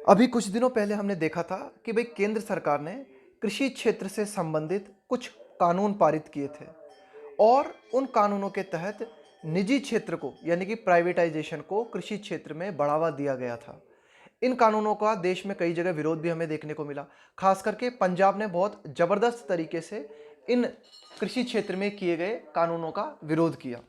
अभी कुछ दिनों पहले हमने देखा था कि भाई केंद्र सरकार ने कृषि क्षेत्र से संबंधित कुछ कानून पारित किए थे और उन कानूनों के तहत निजी क्षेत्र को यानी कि प्राइवेटाइजेशन को कृषि क्षेत्र में बढ़ावा दिया गया था। इन कानूनों का देश में कई जगह विरोध भी हमें देखने को मिला। खास करके पंजाब ने बहुत जबरदस्त तरीके से इन कृषि क्षेत्र में किए गए कानूनों का विरोध किया।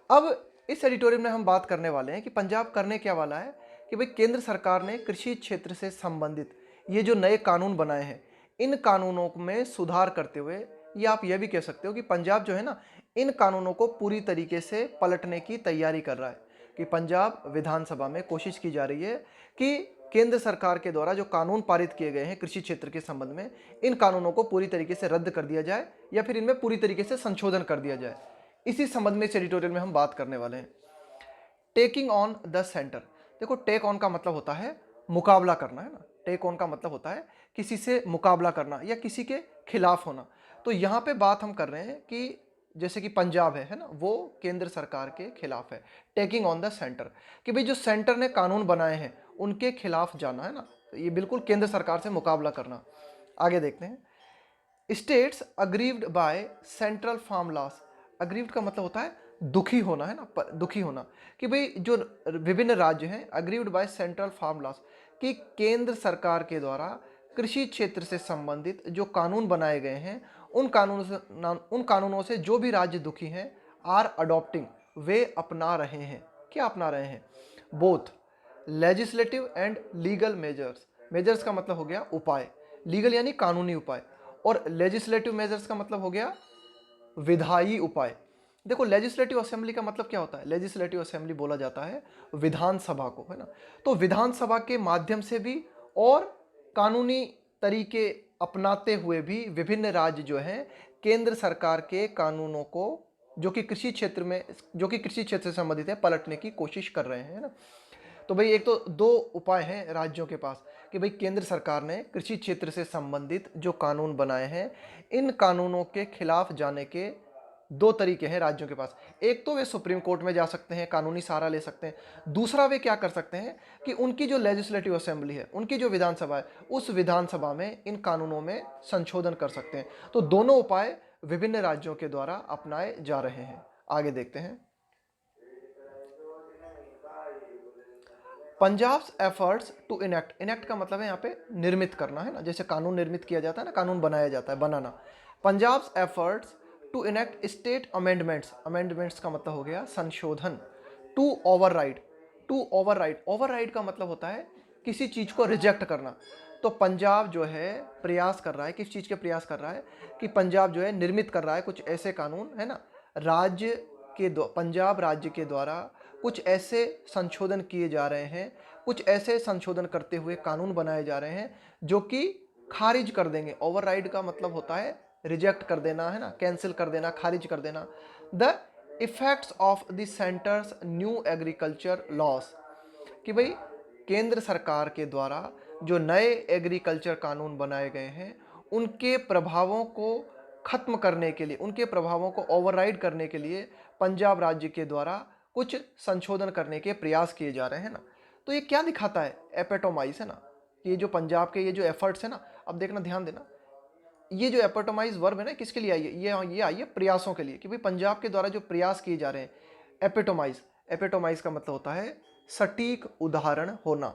अब इस एडिटोरियल में हम बात करने वाले हैं कि पंजाब करने क्या वाला है कि भाई केंद्र सरकार ने कृषि क्षेत्र से संबंधित ये जो नए कानून बनाए हैं, इन कानूनों में सुधार करते हुए, या आप ये भी कह सकते हो कि पंजाब जो है ना, इन कानूनों को पूरी तरीके से पलटने की तैयारी कर रहा है। कि पंजाब विधानसभा में कोशिश की जा रही है कि केंद्र सरकार के द्वारा जो कानून पारित किए गए हैं कृषि क्षेत्र के संबंध में, इन कानूनों को पूरी तरीके से रद्द कर दिया जाए या फिर इनमें पूरी तरीके से संशोधन कर दिया जाए। इसी संबंध में इस एडिटोरियल में हम बात करने वाले हैं। Taking on the centre. देखो, टेक ऑन का मतलब होता है मुकाबला करना, है ना। टेक ऑन का मतलब होता है किसी से मुकाबला करना या किसी के खिलाफ होना। तो यहाँ पे बात हम कर रहे हैं कि जैसे कि पंजाब है ना, वो केंद्र सरकार के खिलाफ है। टेकिंग ऑन द सेंटर, कि भाई जो सेंटर ने कानून बनाए हैं उनके खिलाफ जाना, है ना। तो ये बिल्कुल केंद्र सरकार से मुकाबला करना। आगे देखते हैं। States aggrieved by central farm laws. Aggrieved का मतलब होता है दुखी होना, है ना, दुखी होना। कि भाई जो विभिन्न राज्य हैं, aggrieved by central farm laws, कि केंद्र सरकार के द्वारा कृषि क्षेत्र से संबंधित जो कानून बनाए गए हैं, उन कानूनों से जो भी राज्य दुखी हैं, आर अडॉप्टिंग, वे अपना रहे हैं। क्या अपना रहे हैं? Both legislative and legal measures. Measures का मतलब हो गया उपाय, लीगल यानी कानूनी उपाय, और लेजिस्लेटिव मेजर्स का मतलब हो गया विधायी उपाय। देखो, लेजिस्लेटिव असेंबली का मतलब क्या होता है? लेजिस्लेटिव असेंबली बोला जाता है विधानसभा को, है ना। तो विधानसभा के माध्यम से भी और कानूनी तरीके अपनाते हुए भी विभिन्न राज्य जो हैं केंद्र सरकार के कानूनों को, जो कि कृषि क्षेत्र में, जो कि कृषि क्षेत्र से संबंधित है, पलटने की कोशिश कर रहे हैं, है ना। तो भाई एक तो दो उपाय हैं राज्यों के पास कि भाई केंद्र सरकार ने कृषि क्षेत्र से संबंधित जो कानून बनाए हैं, इन कानूनों के खिलाफ जाने के दो तरीके हैं राज्यों के पास। एक तो वे सुप्रीम कोर्ट में जा सकते हैं, कानूनी सहारा ले सकते हैं। दूसरा, वे क्या कर सकते हैं कि उनकी जो लेजिस्लेटिव असेंबली है, उनकी जो विधानसभा है, उस विधानसभा में इन कानूनों में संशोधन कर सकते हैं। तो दोनों उपाय विभिन्न राज्यों के द्वारा अपनाए जा रहे हैं। आगे देखते हैं। Punjab efforts to enact. Enact का मतलब है यहाँ पे निर्मित करना, है ना। जैसे कानून निर्मित किया जाता है ना, कानून बनाया जाता है, बनाना। Punjab efforts to enact state amendments. Amendments का मतलब हो गया संशोधन। To override. To override, override का मतलब होता है किसी चीज को रिजेक्ट करना। तो पंजाब जो है प्रयास कर रहा है, किस चीज के प्रयास कर रहा है कि पंजाब जो है निर्मित कर रहा है कुछ ऐसे कानून, है ना, राज्य के पंजाब राज्य के द्वारा कुछ ऐसे संशोधन किए जा रहे हैं, कुछ ऐसे संशोधन करते हुए कानून बनाए जा रहे हैं जो कि खारिज कर देंगे। ओवरराइड का मतलब होता है रिजेक्ट कर देना, है ना, कैंसिल कर देना, खारिज कर देना। The effects of the centres new agriculture loss, कि भाई केंद्र सरकार के द्वारा जो नए एग्रीकल्चर कानून बनाए गए हैं, उनके प्रभावों को खत्म करने के लिए, उनके प्रभावों को ओवरराइड करने के लिए पंजाब राज्य के द्वारा कुछ संशोधन करने के प्रयास किए जा रहे हैं ना। तो ये क्या दिखाता है? एपेटोमाइज, है ना। ये जो पंजाब के ये जो एफर्ट्स है ना, अब देखना, ध्यान देना, ये जो एपेटोमाइज वर्ब है ना, किसके लिए आई है? ये आई है प्रयासों के लिए, कि भाई पंजाब के द्वारा जो प्रयास किए जा रहे हैं। एपेटोमाइज, एपेटोमाइज का मतलब होता है सटीक उदाहरण होना।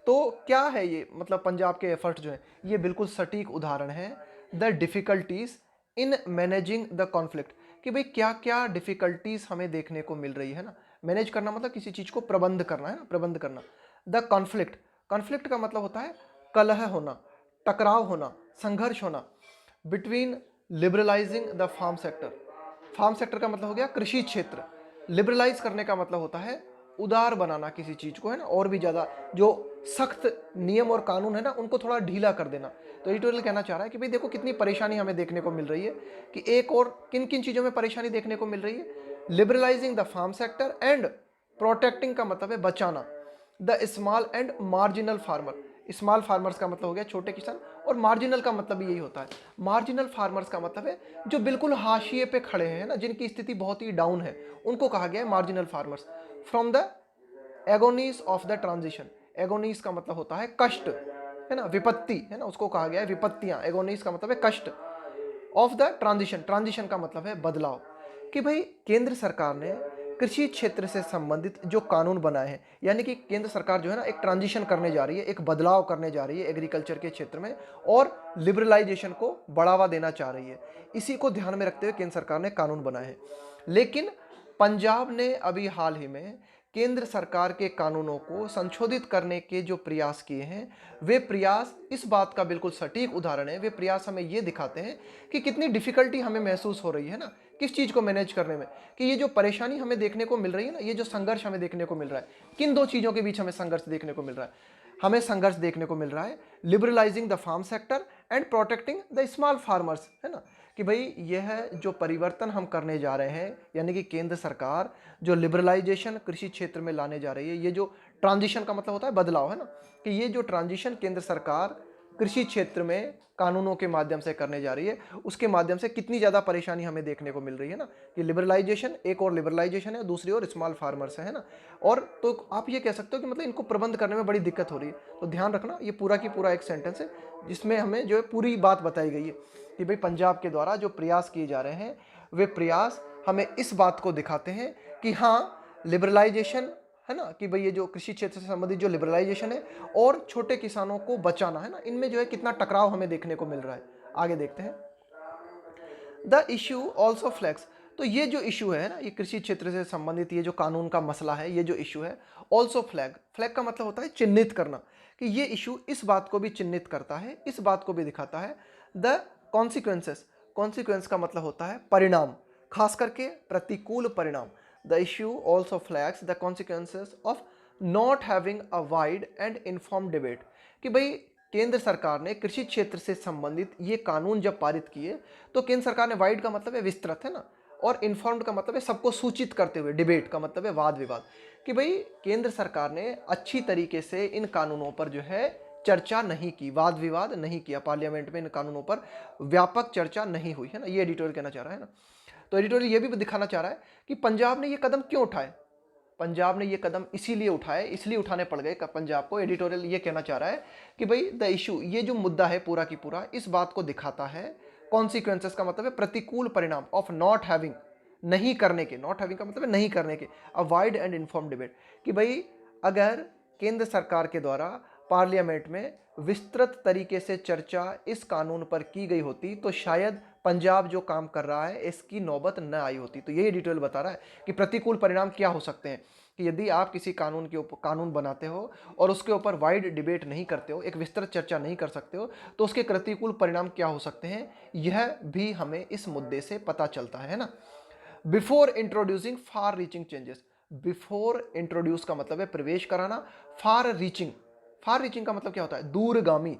तो क्या है ये? मतलब पंजाब के एफर्ट जो है ये बिल्कुल सटीक उदाहरण है। The difficulties in managing the conflict, कि भाई क्या क्या डिफिकल्टीज हमें देखने को मिल रही है ना। मैनेज करना मतलब किसी चीज को प्रबंध करना, है ना, प्रबंध करना। द कॉन्फ्लिक्ट, कॉन्फ्लिक्ट का मतलब होता है कलह होना, टकराव होना, संघर्ष होना। Between liberalising the farm sector, farm sector का मतलब हो गया कृषि क्षेत्र। लिबरलाइज करने का मतलब होता है उदार बनाना किसी चीज को, है ना, और भी ज्यादा जो सख्त नियम और कानून है ना, उनको थोड़ा ढीला कर देना। तो एडिटोरियल कहना चाह रहा है कि भाई देखो कितनी परेशानी हमें देखने को मिल रही है, कि एक और किन किन चीजों में परेशानी देखने को मिल रही है। Liberalising the farm sector and protecting का मतलब है बचाना the small and marginal farmer. Small farmers का मतलब हो गया छोटे किसान, और मार्जिनल का मतलब भी यही होता है। मार्जिनल फार्मर्स का मतलब है जो बिल्कुल हाशिए पे खड़े हैं ना, जिनकी स्थिति बहुत ही डाउन है, उनको कहा गया है marginal farmers. From the agonies of the transition. Agonies का मतलब होता है कष्ट, है ना, विपत्ति, है ना, उसको कहा गया है विपत्तियां। एगोनीज का मतलब है कष्ट। ऑफ द ट्रांजिशन, ट्रांजिशन का मतलब है बदलाव। कि भाई केंद्र सरकार ने कृषि क्षेत्र से संबंधित जो कानून बनाए हैं, यानी कि केंद्र सरकार जो है ना एक ट्रांजिशन करने जा रही है, एक बदलाव करने जा रही है एग्रीकल्चर के क्षेत्र में, और लिबरलाइजेशन को बढ़ावा देना चाह रही है। इसी को ध्यान में रखते हुए केंद्र सरकार ने कानून बनाए हैं। लेकिन पंजाब ने अभी हाल ही में केंद्र सरकार के कानूनों को संशोधित करने के जो प्रयास किए हैं, वे प्रयास इस बात का बिल्कुल सटीक उदाहरण है। वे प्रयास हमें ये दिखाते हैं कि कितनी डिफिकल्टी हमें महसूस हो रही है ना किस चीज़ को मैनेज करने में, कि ये जो परेशानी हमें देखने को मिल रही है ना, ये जो संघर्ष हमें देखने को मिल रहा है, किन दो चीज़ों के बीच हमें संघर्ष देखने को मिल रहा है। हमें संघर्ष देखने को मिल रहा है liberalising the farm sector and protecting the small farmers, है ना। कि भाई यह जो परिवर्तन हम करने जा रहे हैं, यानी कि केंद्र सरकार जो लिबरलाइजेशन कृषि क्षेत्र में लाने जा रही है, ये जो ट्रांजिशन का मतलब होता है बदलाव, है ना, कि ये जो ट्रांजिशन केंद्र सरकार कृषि क्षेत्र में कानूनों के माध्यम से करने जा रही है, उसके माध्यम से कितनी ज़्यादा परेशानी हमें देखने को मिल रही है ना, कि लिबरलाइजेशन, एक और लिबरलाइजेशन है, दूसरी ओर स्मॉल फार्मर्स है ना। और तो आप ये कह सकते हो कि मतलब इनको प्रबंध करने में बड़ी दिक्कत हो रही है। तो ध्यान रखना, ये पूरा की पूरा एक सेंटेंस है जिसमें हमें जो है पूरी बात बताई गई है कि भाई पंजाब के द्वारा जो प्रयास किए जा रहे हैं, वे प्रयास हमें इस बात को दिखाते हैं कि हाँ, लिबरलाइजेशन, है ना, कि भाई ये जो कृषि क्षेत्र से संबंधित जो लिबरलाइजेशन है और छोटे किसानों को बचाना, है ना, इनमें जो है कितना टकराव हमें देखने को मिल रहा है। आगे देखते हैं। द इश्यू ऑल्सो फ्लैग्स, तो ये जो इशू है ना, ये कृषि क्षेत्र से संबंधित ये जो कानून का मसला है, ये जो इशू है, ऑल्सो फ्लैग, फ्लैग का मतलब होता है चिन्हित करना, कि ये इशू इस बात को भी चिन्हित करता है, इस बात को भी दिखाता है। द कॉन्सिक्वेंसेस, कॉन्सिक्वेंस का मतलब होता है परिणाम, खास करके प्रतिकूल परिणाम। The issue also flags the consequences of not having a wide and inform debate, कि भाई केंद्र सरकार ने कृषि क्षेत्र से संबंधित ये कानून जब पारित किए, तो केंद्र सरकार ने वाइड का मतलब है विस्तृत, है ना, और इन्फॉर्म्ड का मतलब है सबको सूचित करते हुए, डिबेट का मतलब है वाद विवाद, कि भाई केंद्र सरकार ने अच्छी तरीके से इन कानूनों पर जो है चर्चा नहीं की, वाद विवाद नहीं किया, पार्लियामेंट में इन कानूनों पर व्यापक चर्चा नहीं हुई, है ना, ये एडिटोरियल कहना चाह रहा है ना। तो एडिटोरियल ये भी दिखाना चाह रहा है कि पंजाब ने ये कदम क्यों उठाए। पंजाब ने ये कदम इसीलिए उठाए, इसलिए उठाने पड़ गए पंजाब को। एडिटोरियल ये कहना चाह रहा है कि भाई द इशू, ये जो मुद्दा है पूरा की पूरा इस बात को दिखाता है, कॉन्सिक्वेंसेस का मतलब है प्रतिकूल परिणाम, ऑफ नॉट हैविंग, नहीं करने के, नॉट हैविंग का मतलब है नहीं करने के, a wide and inform debate, कि भाई अगर केंद्र सरकार के द्वारा पार्लियामेंट में विस्तृत तरीके से चर्चा इस कानून पर की गई होती, तो शायद पंजाब जो काम कर रहा है इसकी नौबत न आई होती। तो यही डिटेल बता रहा है कि प्रतिकूल परिणाम क्या हो सकते हैं, कि यदि आप किसी कानून के ऊपर कानून बनाते हो और उसके ऊपर वाइड डिबेट नहीं करते हो, एक विस्तृत चर्चा नहीं कर सकते हो, तो उसके प्रतिकूल परिणाम क्या हो सकते हैं, यह भी हमें इस मुद्दे से पता चलता है ना। Before introducing far reaching changes, before introduce का मतलब है प्रवेश कराना, फार रीचिंग, फार रीचिंग का मतलब क्या होता है, दूरगामी।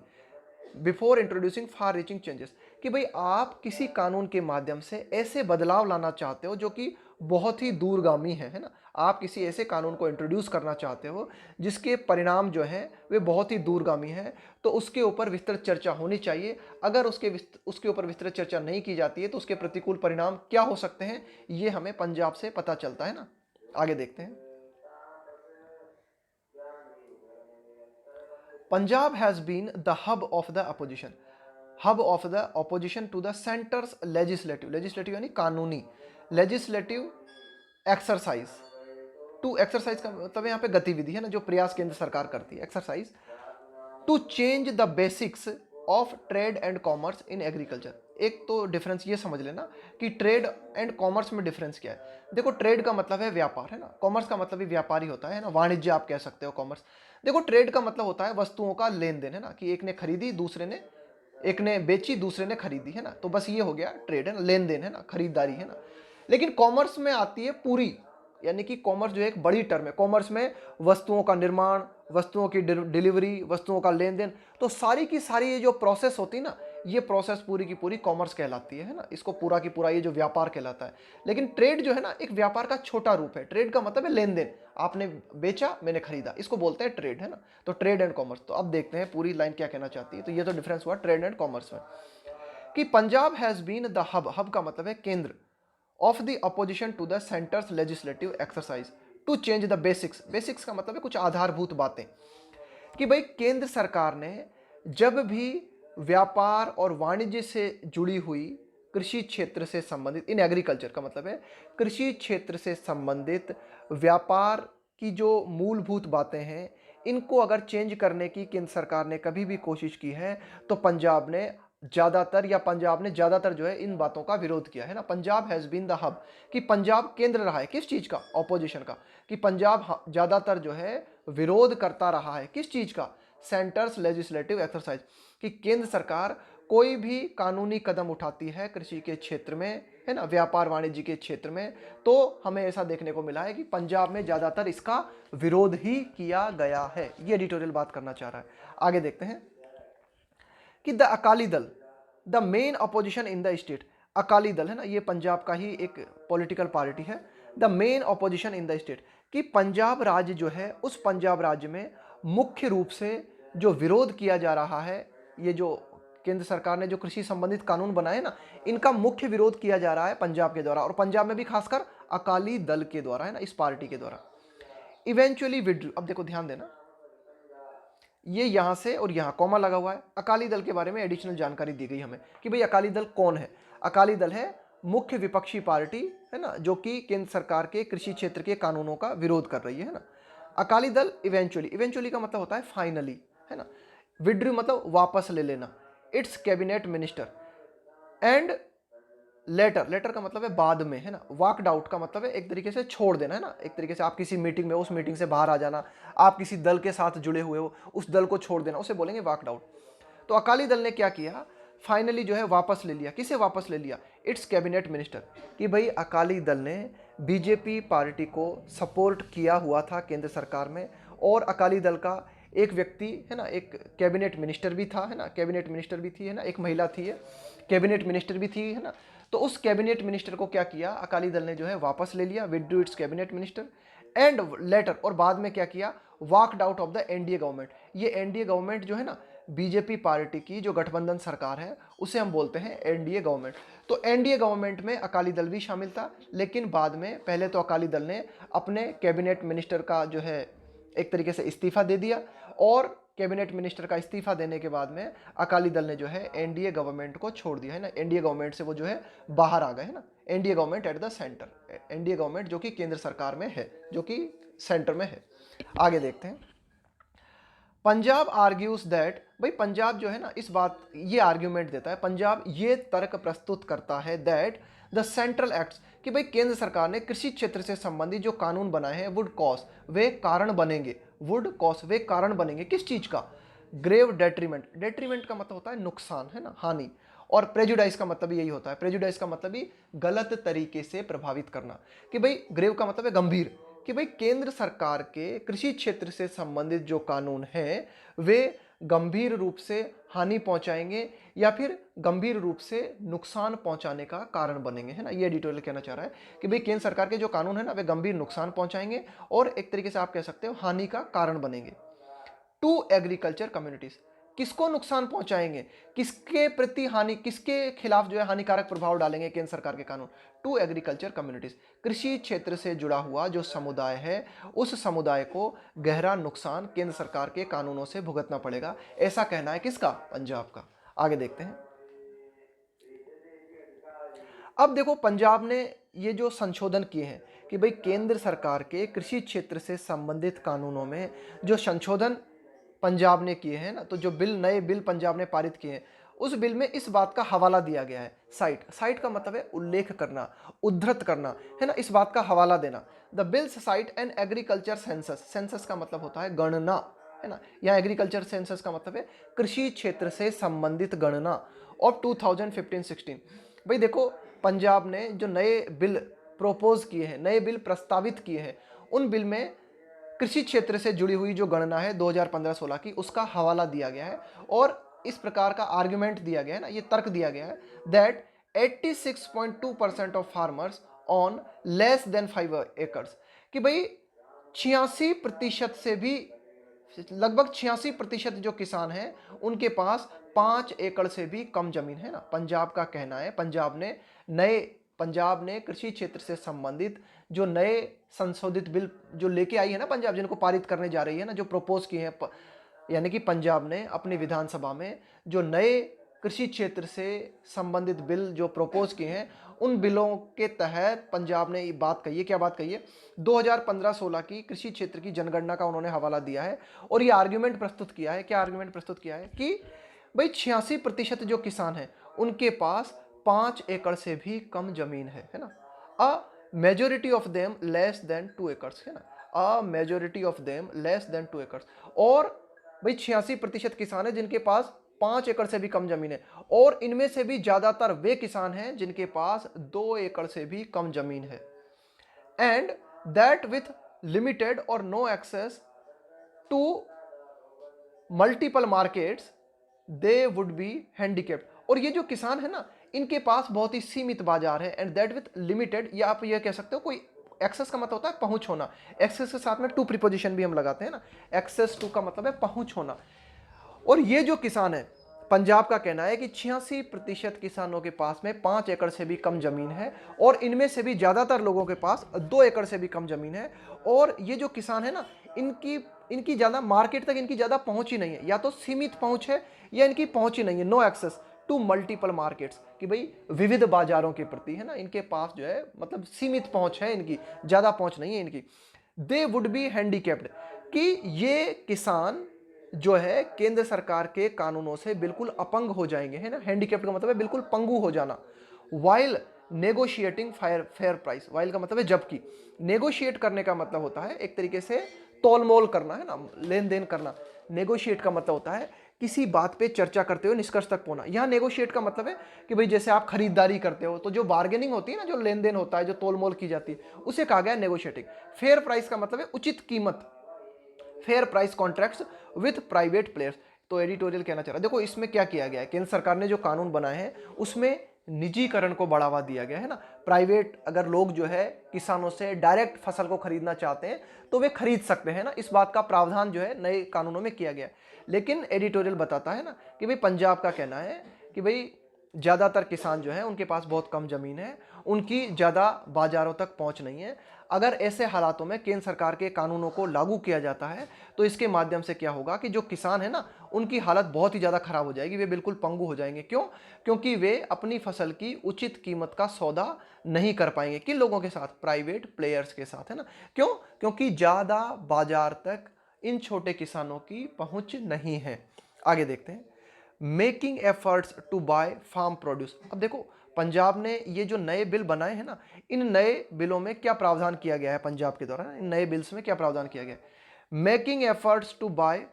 Before introducing far reaching changes, कि भाई आप किसी कानून के माध्यम से ऐसे बदलाव लाना चाहते हो जो कि बहुत ही दूरगामी है ना, आप किसी ऐसे कानून को इंट्रोड्यूस करना चाहते हो जिसके परिणाम जो हैं वे बहुत ही दूरगामी हैं, तो उसके ऊपर विस्तृत चर्चा होनी चाहिए। अगर उसके ऊपर विस्तृत चर्चा नहीं की जाती है तो उसके प्रतिकूल परिणाम क्या हो सकते हैं, ये हमें पंजाब से पता चलता है ना। आगे देखते हैं। Punjab has been the hub of the opposition, hub of the opposition to the centre's legislative, legislative यानी कानूनी, लेजिस्लेटिव एक्सरसाइज, टू एक्सरसाइज का मतलब यहाँ पे गतिविधि, है ना, जो प्रयास केंद्र सरकार करती है, exercise to change the basics of trade and commerce in agriculture. एक तो डिफरेंस ये समझ लेना कि ट्रेड एंड कॉमर्स में डिफरेंस क्या है। देखो ट्रेड का मतलब है व्यापार, है ना, कॉमर्स का मतलब भी व्यापारी होता है ना, वाणिज्य आप कह सकते हो कॉमर्स। देखो ट्रेड का मतलब होता है वस्तुओं का लेन देन, है ना, कि एक ने खरीदी दूसरे ने, एक ने बेची दूसरे ने खरीदी, है ना, तो बस ये हो गया ट्रेड, है ना, लेन देन, है ना, खरीदारी, है ना। लेकिन कॉमर्स में आती है पूरी, यानी कि कॉमर्स जो है एक बड़ी टर्म है, कॉमर्स में वस्तुओं का निर्माण, वस्तुओं की डिलीवरी, वस्तुओं का लेन देन, तो सारी की सारी ये जो प्रोसेस होती है ना, ये प्रोसेस पूरी की पूरी कॉमर्स कहलाती है ना, इसको पूरा की पूरा ये जो व्यापार कहलाता है। लेकिन ट्रेड जो है ना एक व्यापार का छोटा रूप है, ट्रेड का मतलब है लेन देन, आपने बेचा मैंने खरीदा, इसको बोलते हैं ट्रेड, है ना। तो ट्रेड एंड कॉमर्स, तो अब देखते हैं पूरी लाइन क्या कहना चाहती है। तो ये तो डिफरेंस हुआ ट्रेड एंड कॉमर्स में, कि Punjab has been the hub, hub का मतलब है केंद्र, of the opposition to the centre's legislative exercise to change the basics, basics का मतलब है कुछ आधारभूत बातें, कि भाई केंद्र सरकार ने जब भी व्यापार और वाणिज्य से जुड़ी हुई कृषि क्षेत्र से संबंधित, इन एग्रीकल्चर का मतलब है कृषि क्षेत्र से संबंधित व्यापार की जो मूलभूत बातें हैं, इनको अगर चेंज करने की केंद्र सरकार ने कभी भी कोशिश की है, तो पंजाब ने ज़्यादातर जो है इन बातों का विरोध किया है ना। Punjab has been the hub, कि पंजाब केंद्र रहा है किस चीज़ का, ऑपोजिशन का, कि पंजाब ज़्यादातर जो है विरोध करता रहा है किस चीज़ का, सेंटर्स लेजिस्लेटिव एक्सरसाइज, कि केंद्र सरकार कोई भी कानूनी कदम उठाती है कृषि के क्षेत्र में, है ना, व्यापार वाणिज्य के क्षेत्र में, तो हमें ऐसा देखने को मिला है कि पंजाब में ज़्यादातर इसका विरोध ही किया गया है। ये एडिटोरियल बात करना चाह रहा है। आगे देखते हैं कि the Akali Dal, the main opposition in the state, Akali Dal है ना, ये पंजाब का ही एक पॉलिटिकल पार्टी है। The main opposition in the state, कि पंजाब राज्य जो है, उस पंजाब राज्य में मुख्य रूप से जो विरोध किया जा रहा है, ये जो केंद्र सरकार ने जो कृषि संबंधित कानून बनाए ना, इनका मुख्य विरोध किया जा रहा है पंजाब के द्वारा, और पंजाब में भी खासकर अकाली दल के द्वारा, है ना, इस पार्टी के द्वारा। इवेंचुअली विड्रू, अब देखो ध्यान देना, ये यहां से और यहां कॉमा लगा हुआ है। अकाली दल के बारे में एडिशनल जानकारी दी गई हमें कि भाई अकाली दल कौन है। अकाली दल है मुख्य विपक्षी पार्टी, है ना, जो कि केंद्र सरकार के कृषि क्षेत्र के कानूनों का विरोध कर रही है ना। अकाली दल इवेंचुअली, इवेंचुअली का मतलब होता है फाइनली, है ना। विड्रू मतलब वापस ले लेना, it's cabinet minister, and later, later का मतलब है बाद में, है ना। वॉकड आउट का मतलब है एक तरीके से छोड़ देना, है ना, एक तरीके से आप किसी मीटिंग में, उस मीटिंग से बाहर आ जाना, आप किसी दल के साथ जुड़े हुए हो, उस दल को छोड़ देना, उसे बोलेंगे वॉकड आउट। तो अकाली दल ने क्या किया, फाइनली जो है वापस ले लिया। किसे वापस ले लिया, इट्स कैबिनेट मिनिस्टर, कि भाई अकाली दल ने बीजेपी पार्टी को सपोर्ट किया हुआ था केंद्र सरकार में, और अकाली दल का एक व्यक्ति, है ना, एक कैबिनेट मिनिस्टर भी था, है ना, कैबिनेट मिनिस्टर भी थी, है ना, एक महिला थी, है कैबिनेट मिनिस्टर भी थी, है ना। तो उस कैबिनेट मिनिस्टर को क्या किया, अकाली दल ने जो है वापस ले लिया, withdrew it's cabinet minister, and letter, और बाद में क्या किया, walked out of the NDA government. ये एनडीए गवर्नमेंट जो है ना, बीजेपी पार्टी की जो गठबंधन सरकार है, उसे हम बोलते हैं एनडीए गवर्नमेंट। तो एनडीए गवर्नमेंट में अकाली दल भी शामिल था, लेकिन बाद में, पहले तो अकाली दल ने अपने कैबिनेट मिनिस्टर का जो है एक तरीके से इस्तीफा दे दिया, और कैबिनेट मिनिस्टर का इस्तीफा देने के बाद में अकाली दल ने जो है एनडीए गवर्नमेंट को छोड़ दिया, है ना। एनडीए गवर्नमेंट से वो जो है बाहर आ गए, है ना। NDA government at the centre, NDA government जो कि केंद्र सरकार में है, जो कि सेंटर में है। आगे देखते हैं, पंजाब आर्ग्यूज दैट, भाई पंजाब जो है ना, इस बात, ये आर्ग्यूमेंट देता है, पंजाब ये तर्क प्रस्तुत करता है दैट द सेंट्रल एक्ट्स, कि भाई केंद्र सरकार ने कृषि क्षेत्र से संबंधित जो कानून बनाए हैं, वुड कॉज, वे कारण बनेंगे, वुड कॉज, वे कारण बनेंगे किस चीज का, ग्रेव डेट्रीमेंट, डेट्रीमेंट का मतलब होता है नुकसान, है ना, हानि, और प्रेजुडाइज का मतलब यही होता है, प्रेजुडाइज का मतलब ही गलत तरीके से प्रभावित करना, कि भाई ग्रेव का मतलब है गंभीर, कि भाई केंद्र सरकार के कृषि क्षेत्र से संबंधित जो कानून हैं, वे गंभीर रूप से हानि पहुंचाएंगे या फिर गंभीर रूप से नुकसान पहुंचाने का कारण बनेंगे, है ना। ये एडिटोरियल कहना चाह रहा है कि भाई केंद्र सरकार के जो कानून है ना, वे गंभीर नुकसान पहुंचाएंगे और एक तरीके से आप कह सकते हो हानि का कारण बनेंगे। टू एग्रीकल्चर कम्युनिटीज, किसको नुकसान पहुंचाएंगे, किसके प्रति हानि, किसके खिलाफ जो है हानिकारक प्रभाव डालेंगे केंद्र सरकार के कानून, टू एग्रीकल्चर कम्युनिटीज, कृषि क्षेत्र से जुड़ा हुआ जो समुदाय है, उस समुदाय को गहरा नुकसान केंद्र सरकार के कानूनों से भुगतना पड़ेगा, ऐसा कहना है किसका, पंजाब का। आगे देखते हैं, अब देखो पंजाब ने ये जो संशोधन किए हैं कि भाई केंद्र सरकार के कृषि क्षेत्र से संबंधित कानूनों में जो संशोधन पंजाब ने किए हैं ना, तो जो नए बिल पंजाब ने पारित किए हैं, उस बिल में इस बात का हवाला दिया गया है, साइट, साइट का मतलब है उल्लेख करना, उद्धृत करना, है ना, इस बात का हवाला देना। The bills site and agriculture census, census का मतलब होता है गणना, है ना, यहाँ एग्रीकल्चर सेंसस का मतलब है कृषि क्षेत्र से संबंधित गणना ऑफ 2015-16। भाई देखो पंजाब ने जो नए बिल प्रोपोज किए हैं, नए बिल प्रस्तावित किए हैं, उन बिल में कृषि क्षेत्र से जुड़ी हुई जो गणना है 2015-16 की, उसका हवाला दिया गया है, और इस प्रकार का आर्गुमेंट दिया गया है ना, ये तर्क दिया गया है that 86.2% of farmers on less than 5 acres, कि भाई 86% से भी, लगभग 86% जो किसान हैं उनके पास 5 एकड़ से भी कम जमीन है ना। पंजाब का कहना है, पंजाब ने कृषि क्षेत्र से संबंधित जो नए संशोधित बिल जो लेके आई है ना पंजाब, जिनको पारित करने जा रही है ना, जो प्रपोज किए हैं यानी कि पंजाब ने अपनी विधानसभा में जो नए कृषि क्षेत्र से संबंधित बिल जो प्रपोज किए हैं, उन बिलों के तहत पंजाब ने ये बात कही है, क्या बात कही है, 2015-16 की कृषि क्षेत्र की जनगणना का उन्होंने हवाला दिया है और ये आर्ग्यूमेंट प्रस्तुत किया है, क्या आर्ग्यूमेंट प्रस्तुत किया है कि भाई 86% जो किसान हैं उनके पास 5 एकड़ से भी कम जमीन है ना। A majority of them less than 2 acres, है ना, a majority of them less than 2 acres. और भाई 86% किसान है जिनके पास 5 एकड़ से भी कम जमीन है, और इनमें से भी ज्यादातर वे किसान हैं जिनके पास 2 एकड़ से भी कम जमीन है, एंड दैट विथ लिमिटेड और no access to multiple markets they would be handicapped. और ये जो किसान है ना, इनके पास बहुत ही सीमित बाजार है, एंड दैट विथ लिमिटेड, या आप ये कह सकते हो कोई एक्सेस का मतलब होता है पहुंच होना, एक्सेस के साथ में टू प्रीपोजिशन भी हम लगाते हैं ना, एक्सेस टू का मतलब है पहुंच होना। और ये जो किसान है, पंजाब का कहना है कि 86% किसानों के पास में 5 एकड़ से भी कम जमीन है, और इनमें से भी ज्यादातर लोगों के पास 2 एकड़ से भी कम जमीन है। और ये जो किसान है ना, इनकी इनकी ज्यादा मार्केट तक इनकी ज्यादा पहुंच ही नहीं है, या तो सीमित पहुंच है या इनकी पहुंच ही नहीं है, no access to multiple markets, कि भाई विविध बाजारों के प्रति, है ना, इनके पास जो है मतलब सीमित पहुंच है, इनकी ज्यादा पहुंच नहीं है इनकी। दे वुड बी हैंडीकेप्ड, कि ये किसान जो है केंद्र सरकार के कानूनों से बिल्कुल अपंग हो जाएंगे, है ना, हैंडीकैप्ड का मतलब है बिल्कुल पंगु हो जाना। While negotiating fair price, while का मतलब है जबकि, नेगोशिएट करने का मतलब होता है एक तरीके से तोलमोल करना, है ना, लेन देन करना। नेगोशिएट का मतलब होता है किसी बात पे चर्चा करते हुए निष्कर्ष तक पहुंचना। यहाँ नेगोशिएट का मतलब है कि भाई जैसे आप खरीदारी करते हो तो जो बार्गेनिंग होती है ना, जो लेन देन होता है, जो तोलमोल की जाती है, उसे कहा गया नेगोशिएटिंग। फेयर प्राइस का मतलब है उचित कीमत, fair price contracts with private players. तो एडिटोरियल कहना चाह रहा है, देखो इसमें क्या किया गया है, केंद्र सरकार ने जो कानून बनाए हैं उसमें निजीकरण को बढ़ावा दिया गया है ना। प्राइवेट अगर लोग जो है किसानों से डायरेक्ट फसल को खरीदना चाहते हैं तो वे खरीद सकते हैं ना, इस बात का प्रावधान जो है नए कानूनों में किया गया है। लेकिन एडिटोरियल बताता है ना कि भाई पंजाब का कहना है कि भाई ज़्यादातर किसान जो है उनके पास बहुत कम ज़मीन है, उनकी ज़्यादा बाजारों तक पहुंच नहीं है। अगर ऐसे हालातों में केंद्र सरकार के कानूनों को लागू किया जाता है तो इसके माध्यम से क्या होगा कि जो किसान है ना, उनकी हालत बहुत ही ज़्यादा खराब हो जाएगी, वे बिल्कुल पंगु हो जाएंगे। क्यों? क्योंकि वे अपनी फसल की उचित कीमत का सौदा नहीं कर पाएंगे। किन लोगों के साथ? प्राइवेट प्लेयर्स के साथ, है ना। क्यों? क्योंकि ज़्यादा बाजार तक इन छोटे किसानों की पहुंच नहीं है। आगे देखते हैं, making efforts to buy farm produce. अब देखो पंजाब ने ये जो नए बिल बनाए हैं ना, इन नए बिलों में क्या प्रावधान किया गया है पंजाब के द्वारा, इन नए बिल्स में क्या प्रावधान किया गया है? Making efforts to buy.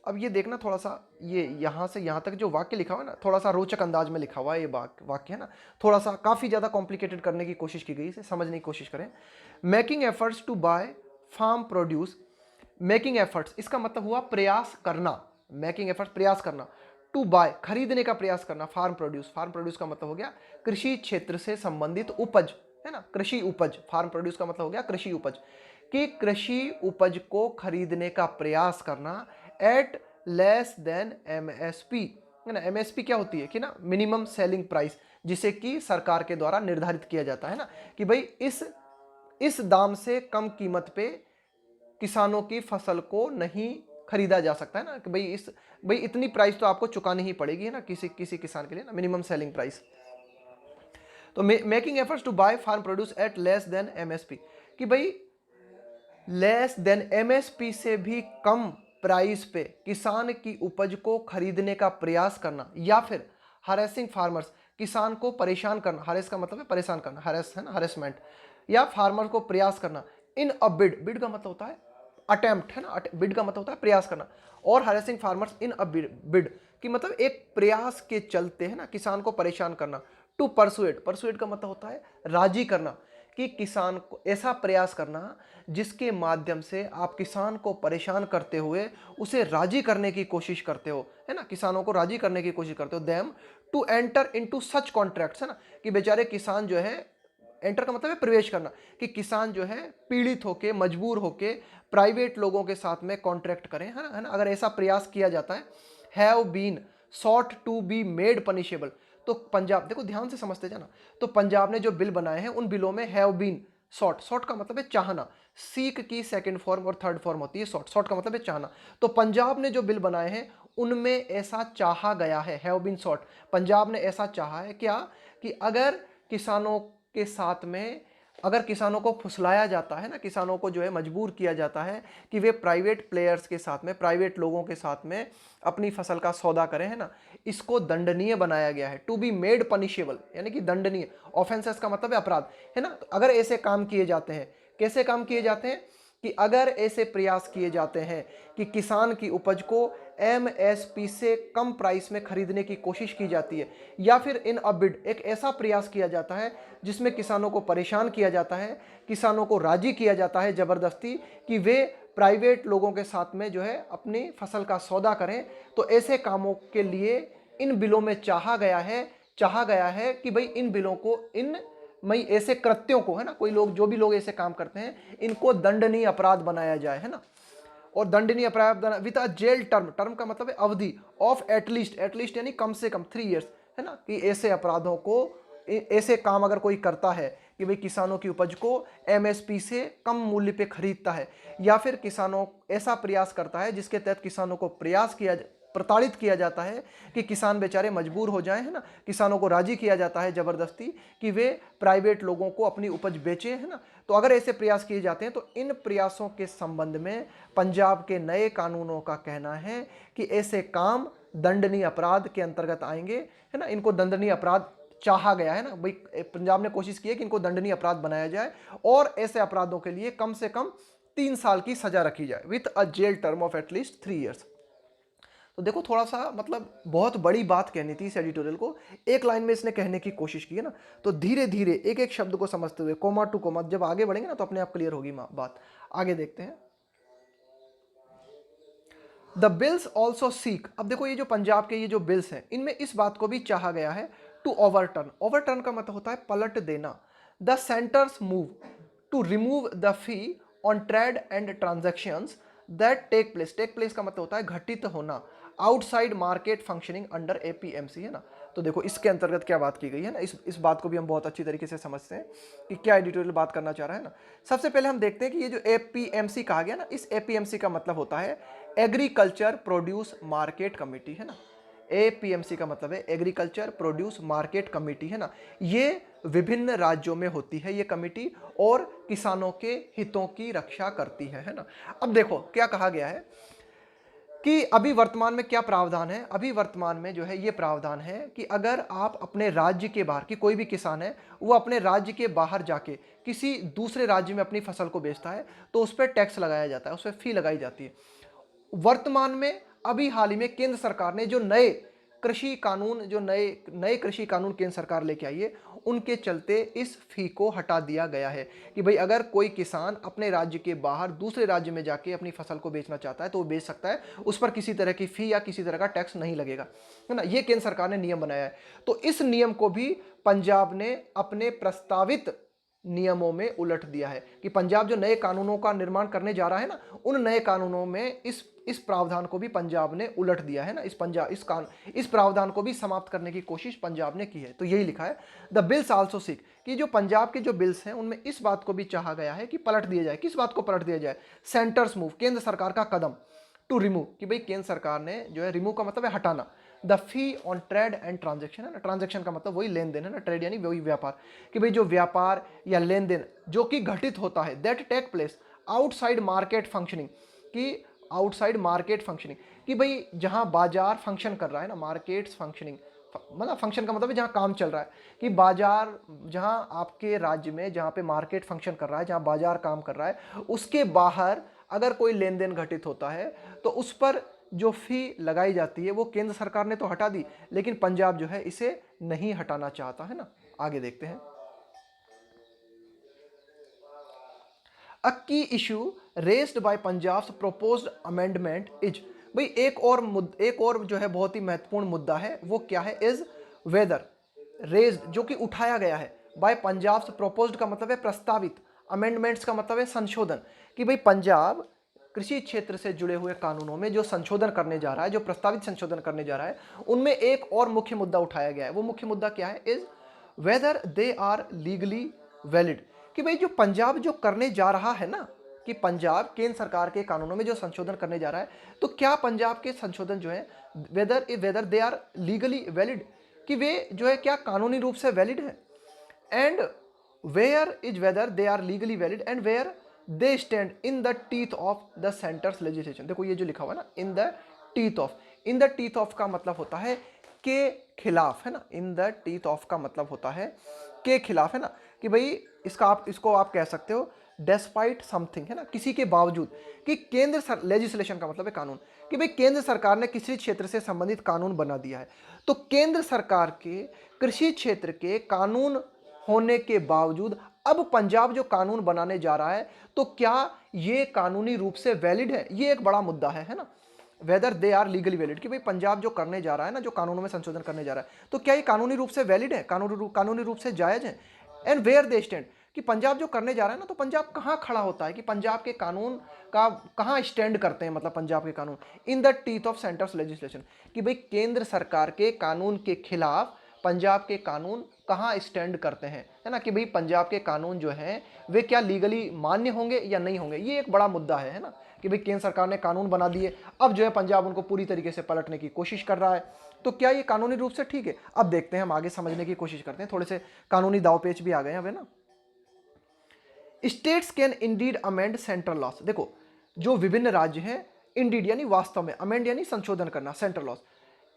अब ये देखना थोड़ा सा, ये यहाँ से यहाँ तक जो वाक्य लिखा हुआ है ना, थोड़ा सा रोचक अंदाज में लिखा हुआ है ये वाक्य, है ना, थोड़ा सा काफ़ी ज़्यादा कॉम्प्लिकेटेड करने की कोशिश की गई, इसे समझने की कोशिश करें। Making efforts to buy farm produce, making efforts इसका मतलब हुआ प्रयास करना, मेकिंग एफर्ट्स प्रयास करना, टू बाय खरीदने का प्रयास करना, फार्म प्रोड्यूस, फार्म प्रोड्यूस का मतलब हो गया कृषि क्षेत्र से संबंधित उपज, है ना, कृषि उपज। फार्म प्रोड्यूस का मतलब हो गया कृषि उपज, कि कृषि उपज को खरीदने का प्रयास करना एट लेस देन एमएसपी, है ना। एमएसपी क्या होती है कि ना, मिनिमम सेलिंग प्राइस, जिसे कि सरकार के द्वारा निर्धारित किया जाता है ना, कि भाई इस दाम से कम कीमत पे किसानों की फसल को नहीं खरीदा जा सकता, है ना, कि भाई इतनी प्राइस तो आपको चुकानी ही पड़ेगी, है ना, किसी किसी किसान के लिए ना, मिनिमम सेलिंग प्राइस। तो making efforts to buy farm produce at less than MSP, कि भाई लेस देन एमएसपी से भी कम प्राइस पे किसान की उपज को खरीदने का प्रयास करना, या फिर हरेसिंग फार्मर्स, किसान को परेशान करना, हरेस का मतलब है परेशान करना, हरेस है ना, हरेसमेंट, या फार्मर को प्रयास करना इन अ बिड, बिड का मतलब होता है अटेम्प्ट, है ना, बिड का मतलब होता है प्रयास करना, और हरेसिंग फार्मर्स इन अ बिड कि मतलब एक प्रयास के चलते, है ना, किसान को परेशान करना। टू परसुएट, परसुएट का मतलब होता है राजी करना, कि किसान को ऐसा प्रयास करना जिसके माध्यम से आप किसान को परेशान करते हुए उसे राजी करने की कोशिश करते हो, है ना, किसानों को राजी करने की कोशिश करते हो। Them to enter into such contracts, है ना, कि बेचारे किसान जो है, एंटर का मतलब है प्रवेश करना, कि किसान जो है पीड़ित होके, मजबूर होके प्राइवेट लोगों के साथ में कॉन्ट्रैक्ट करें, है ना, अगर ऐसा प्रयास किया जाता है। Have been sought to be made punishable. तो पंजाब, देखो ध्यान से समझते जाना, तो पंजाब ने जो बिल बनाए हैं उन बिलों में हैव बीन, सॉट, सॉट का मतलब है चाहना, सीक की सेकंड फॉर्म और थर्ड फॉर्म होती है सॉट। सॉट का मतलब है चाहना। तो पंजाब ने जो बिल बनाए हैं उनमें ऐसा चाहा गया है, हैव बीन सॉट। पंजाब ने ऐसा चाहा है क्या, कि अगर किसानों के साथ में, अगर किसानों को फुसलाया जाता है ना, किसानों को जो है मजबूर किया जाता है कि वे प्राइवेट प्लेयर्स के साथ में, प्राइवेट लोगों के साथ में अपनी फसल का सौदा करें, है ना, इसको दंडनीय बनाया गया है। टू बी मेड पनिशेबल, यानी कि दंडनीय। ऑफेंसेस का मतलब है अपराध, है ना। तो अगर ऐसे काम किए जाते हैं, कैसे काम किए जाते हैं, कि अगर ऐसे प्रयास किए जाते हैं कि किसान की उपज को एमएसपी से कम प्राइस में खरीदने की कोशिश की जाती है, या फिर इन अ बिड, एक ऐसा प्रयास किया जाता है जिसमें किसानों को परेशान किया जाता है, किसानों को राजी किया जाता है जबरदस्ती कि वे प्राइवेट लोगों के साथ में जो है अपनी फसल का सौदा करें, तो ऐसे कामों के लिए इन बिलों में चाहा गया है कि भाई इन बिलों को, इन मई ऐसे कृत्यों को, है ना, कोई लोग, जो भी लोग ऐसे काम करते हैं, इनको दंडनीय अपराध बनाया जाए, है ना। और दंडनीय अपराध with a jail term, term का मतलब है अवधि, ऑफ एटलीस्ट, एटलीस्ट यानी कम से कम 3 इयर्स, है ना, कि ऐसे अपराधों को, ऐसे काम अगर कोई करता है कि भाई किसानों की उपज को एमएसपी से कम मूल्य पे खरीदता है, या फिर किसानों ऐसा प्रयास करता है जिसके तहत किसानों को प्रताड़ित किया जाता है कि किसान बेचारे मजबूर हो जाएं, है ना, किसानों को राजी किया जाता है जबरदस्ती कि वे प्राइवेट लोगों को अपनी उपज बेचें, है ना। तो अगर ऐसे प्रयास किए जाते हैं तो इन प्रयासों के संबंध में पंजाब के नए कानूनों का कहना है कि ऐसे काम दंडनीय अपराध के अंतर्गत आएंगे, है ना। इनको दंडनीय अपराध चाहा गया है ना, भाई पंजाब ने कोशिश की है कि इनको दंडनीय अपराध बनाया जाए और ऐसे अपराधों के लिए कम से कम 3 साल की सजा रखी जाए with a jail term of at least 3 years. तो देखो थोड़ा सा मतलब बहुत बड़ी बात कहनी थी इस एडिटोरियल को, एक लाइन में इसने कहने की कोशिश की है ना। तो धीरे धीरे एक एक शब्द को समझते हुए, कोमा टू कोमा, जब आगे बढ़ेंगे ना तो अपने आप क्लियर होगी बात। आगे देखते हैं। द बिल्स ऑल्सो सीक, अब देखो ये जो पंजाब के ये जो बिल्स हैं, इनमें इस बात को भी चाहा गया है टू ओवरटर्न। ओवरटर्न का मतलब होता है पलट देना। The centre's move to remove the fee on trade and transactions that take place. Take place का मतलब होता है घटित होना, outside market functioning under APMC, है ना। तो देखो इसके अंतर्गत क्या बात की गई है ना, इस बात को भी हम बहुत अच्छी तरीके से समझते हैं कि क्या एडिटोरियल बात करना चाह रहा है ना। सबसे पहले हम देखते हैं कि ये जो एपीएमसी कहा गया ना, इस एपीएमसी का मतलब होता है एग्रीकल्चर प्रोड्यूस मार्केट कमेटी, है ना। एपीएमसी का मतलब है एग्रीकल्चर प्रोड्यूस मार्केट कमेटी, है ना। ये विभिन्न राज्यों में होती है ये कमेटी, और किसानों के हितों की रक्षा करती है ना। अब देखो क्या कहा गया है कि अभी वर्तमान में क्या प्रावधान है। अभी वर्तमान में जो है ये प्रावधान है कि अगर आप अपने राज्य के बाहर, कि कोई भी किसान है वो अपने राज्य के बाहर जाके किसी दूसरे राज्य में अपनी फसल को बेचता है, तो उस पर टैक्स लगाया जाता है, उस पर फी लगाई जाती है। वर्तमान में अभी हाल ही में केंद्र सरकार ने जो नए कृषि कानून, जो नए नए कृषि कानून केंद्र सरकार लेके आई है, उनके चलते इस फी को हटा दिया गया है कि भाई अगर कोई किसान अपने राज्य के बाहर दूसरे राज्य में जाके अपनी फसल को बेचना चाहता है तो वो बेच सकता है, उस पर किसी तरह की फी या किसी तरह का टैक्स नहीं लगेगा, है ना। ये केंद्र सरकार ने नियम बनाया है। तो इस नियम को भी पंजाब ने अपने प्रस्तावित नियमों में उलट दिया है कि पंजाब जो नए कानूनों का निर्माण करने जा रहा है ना, उन नए कानूनों में इस प्रावधान को भी पंजाब ने उलट दिया है ना। इस प्रावधान को भी समाप्त करने की कोशिश पंजाब ने की है। तो यही लिखा है द बिल्स आल्सो सीक, कि जो पंजाब के जो बिल्स हैं उनमें इस बात को भी चाहा गया है कि पलट दिया जाए। किस बात को पलट दिया जाए? सेंटर्स मूव, केंद्र सरकार का कदम, टू रिमूव, कि भाई केंद्र सरकार ने जो है, रिमूव का मतलब है हटाना, the fee on trade and transaction, है ना। ट्रांजेक्शन का मतलब वही लेन देन, है ना। ट्रेड यानी वही व्यापार, कि भाई जो व्यापार या लेन देन जो कि घटित होता है, that take place outside market functioning, कि आउटसाइड मार्केट फंक्शनिंग, कि भाई जहां बाजार फंक्शन कर रहा है ना, मार्केट्स फंक्शनिंग, मतलब फंक्शन का मतलब है जहां काम चल रहा है, कि बाजार, जहां आपके राज्य में जहां पे मार्केट फंक्शन कर रहा है, जहां बाजार काम कर रहा है, उसके बाहर अगर कोई लेन देन घटित होता है तो उस पर जो फी लगाई जाती है वो केंद्र सरकार ने तो हटा दी, लेकिन पंजाब जो है इसे नहीं हटाना चाहता, है ना। आगे देखते हैं। A key issue raised by Punjab proposed amendment is, भाई एक और जो है बहुत ही महत्वपूर्ण मुद्दा है, वो क्या है? इज वेदर रेस्ड, जो कि उठाया गया है, बाय पंजाब प्रोपोज्ड का मतलब है प्रस्तावित, अमेंडमेंट्स का मतलब है संशोधन, कि भाई पंजाब कृषि क्षेत्र से जुड़े हुए कानूनों में जो संशोधन करने जा रहा है, जो प्रस्तावित संशोधन करने जा रहा है, उनमें एक और मुख्य मुद्दा उठाया गया है। वो मुख्य मुद्दा क्या है? Is whether they are legally valid, कि भाई जो पंजाब जो करने जा रहा है ना, कि पंजाब केंद्र सरकार के कानूनों में जो संशोधन करने जा रहा है, तो क्या पंजाब के संशोधन जो है whether they are legally valid, कि वे जो है क्या कानूनी रूप से वैलिड है, and where is whether they are legally valid and where they stand in the teeth of the centre's legislation. देखो ये जो लिखा हुआ है ना, in the teeth of, in the teeth of का मतलब होता है के खिलाफ, है ना। इन द टीथ ऑफ का मतलब होता है के खिलाफ, है ना, कि भाई इसको आप कह सकते हो डेस्पाइट समथिंग, है ना, किसी के बावजूद, कि केंद्र लेजिस्लेशन का मतलब है कानून, कि भाई केंद्र सरकार ने किसी क्षेत्र से संबंधित कानून बना दिया है, तो केंद्र सरकार के कृषि क्षेत्र के कानून होने के बावजूद अब पंजाब जो कानून बनाने जा रहा है, तो क्या ये कानूनी रूप से वैलिड है, ये एक बड़ा मुद्दा है ना। Whether they are legally valid, कि भाई पंजाब जो करने जा रहा है ना, जो कानूनों में संशोधन करने जा रहा है, तो क्या ये कानूनी रूप से वैलिड है, कानूनी रूप से जायज है, एंड वेयर दे स्टैंड, कि पंजाब जो करने जा रहा है ना, तो पंजाब कहाँ खड़ा होता है, कि पंजाब के कानून का कहाँ स्टैंड करते हैं, मतलब पंजाब के कानून इन the teeth of centres legislation, कि भाई केंद्र सरकार के कानून के खिलाफ पंजाब के कानून कहाँ स्टैंड करते हैं, है ना, कि भाई पंजाब के कानून जो हैं वे क्या लीगली मान्य होंगे या नहीं होंगे। ये एक बड़ा मुद्दा है ना, कि भाई केंद्र सरकार ने कानून बना दिए, अब जो है पंजाब उनको पूरी तरीके से पलटने की कोशिश कर रहा है, तो क्या ये कानूनी रूप से ठीक है। अब देखते हैं, हम आगे समझने की कोशिश करते हैं, थोड़े से कानूनी दावपेच भी आ गए हैं अब, है ना। States can Indeed amend central loss. देखो जो विभिन्न राज्य हैं, इंडीड यानी वास्तव में, अमेंड यानी संशोधन करना, सेंट्रल लॉस,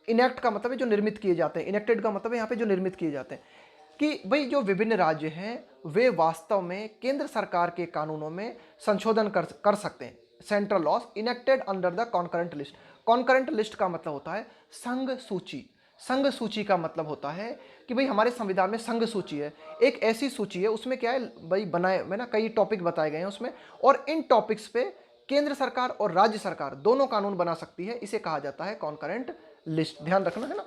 इनेक्ट का मतलब है जो निर्मित किए जाते हैं, इनेक्टेड का मतलब है यहाँ पे जो निर्मित किए जाते हैं, कि भाई जो विभिन्न राज्य हैं वे वास्तव में केंद्र सरकार के कानूनों में संशोधन कर सकते हैं। Central loss enacted under the concurrent list. Concurrent list का मतलब होता है संघ सूची। संघ सूची का मतलब होता है कि भाई हमारे संविधान में संघ सूची है, एक ऐसी सूची है, उसमें क्या है भाई बनाए में ना कई टॉपिक बताए गए हैं उसमें, और इन टॉपिक्स पे केंद्र सरकार और राज्य सरकार दोनों कानून बना सकती है, इसे कहा जाता है कॉन्करेंट लिस्ट। ध्यान रखना, है ना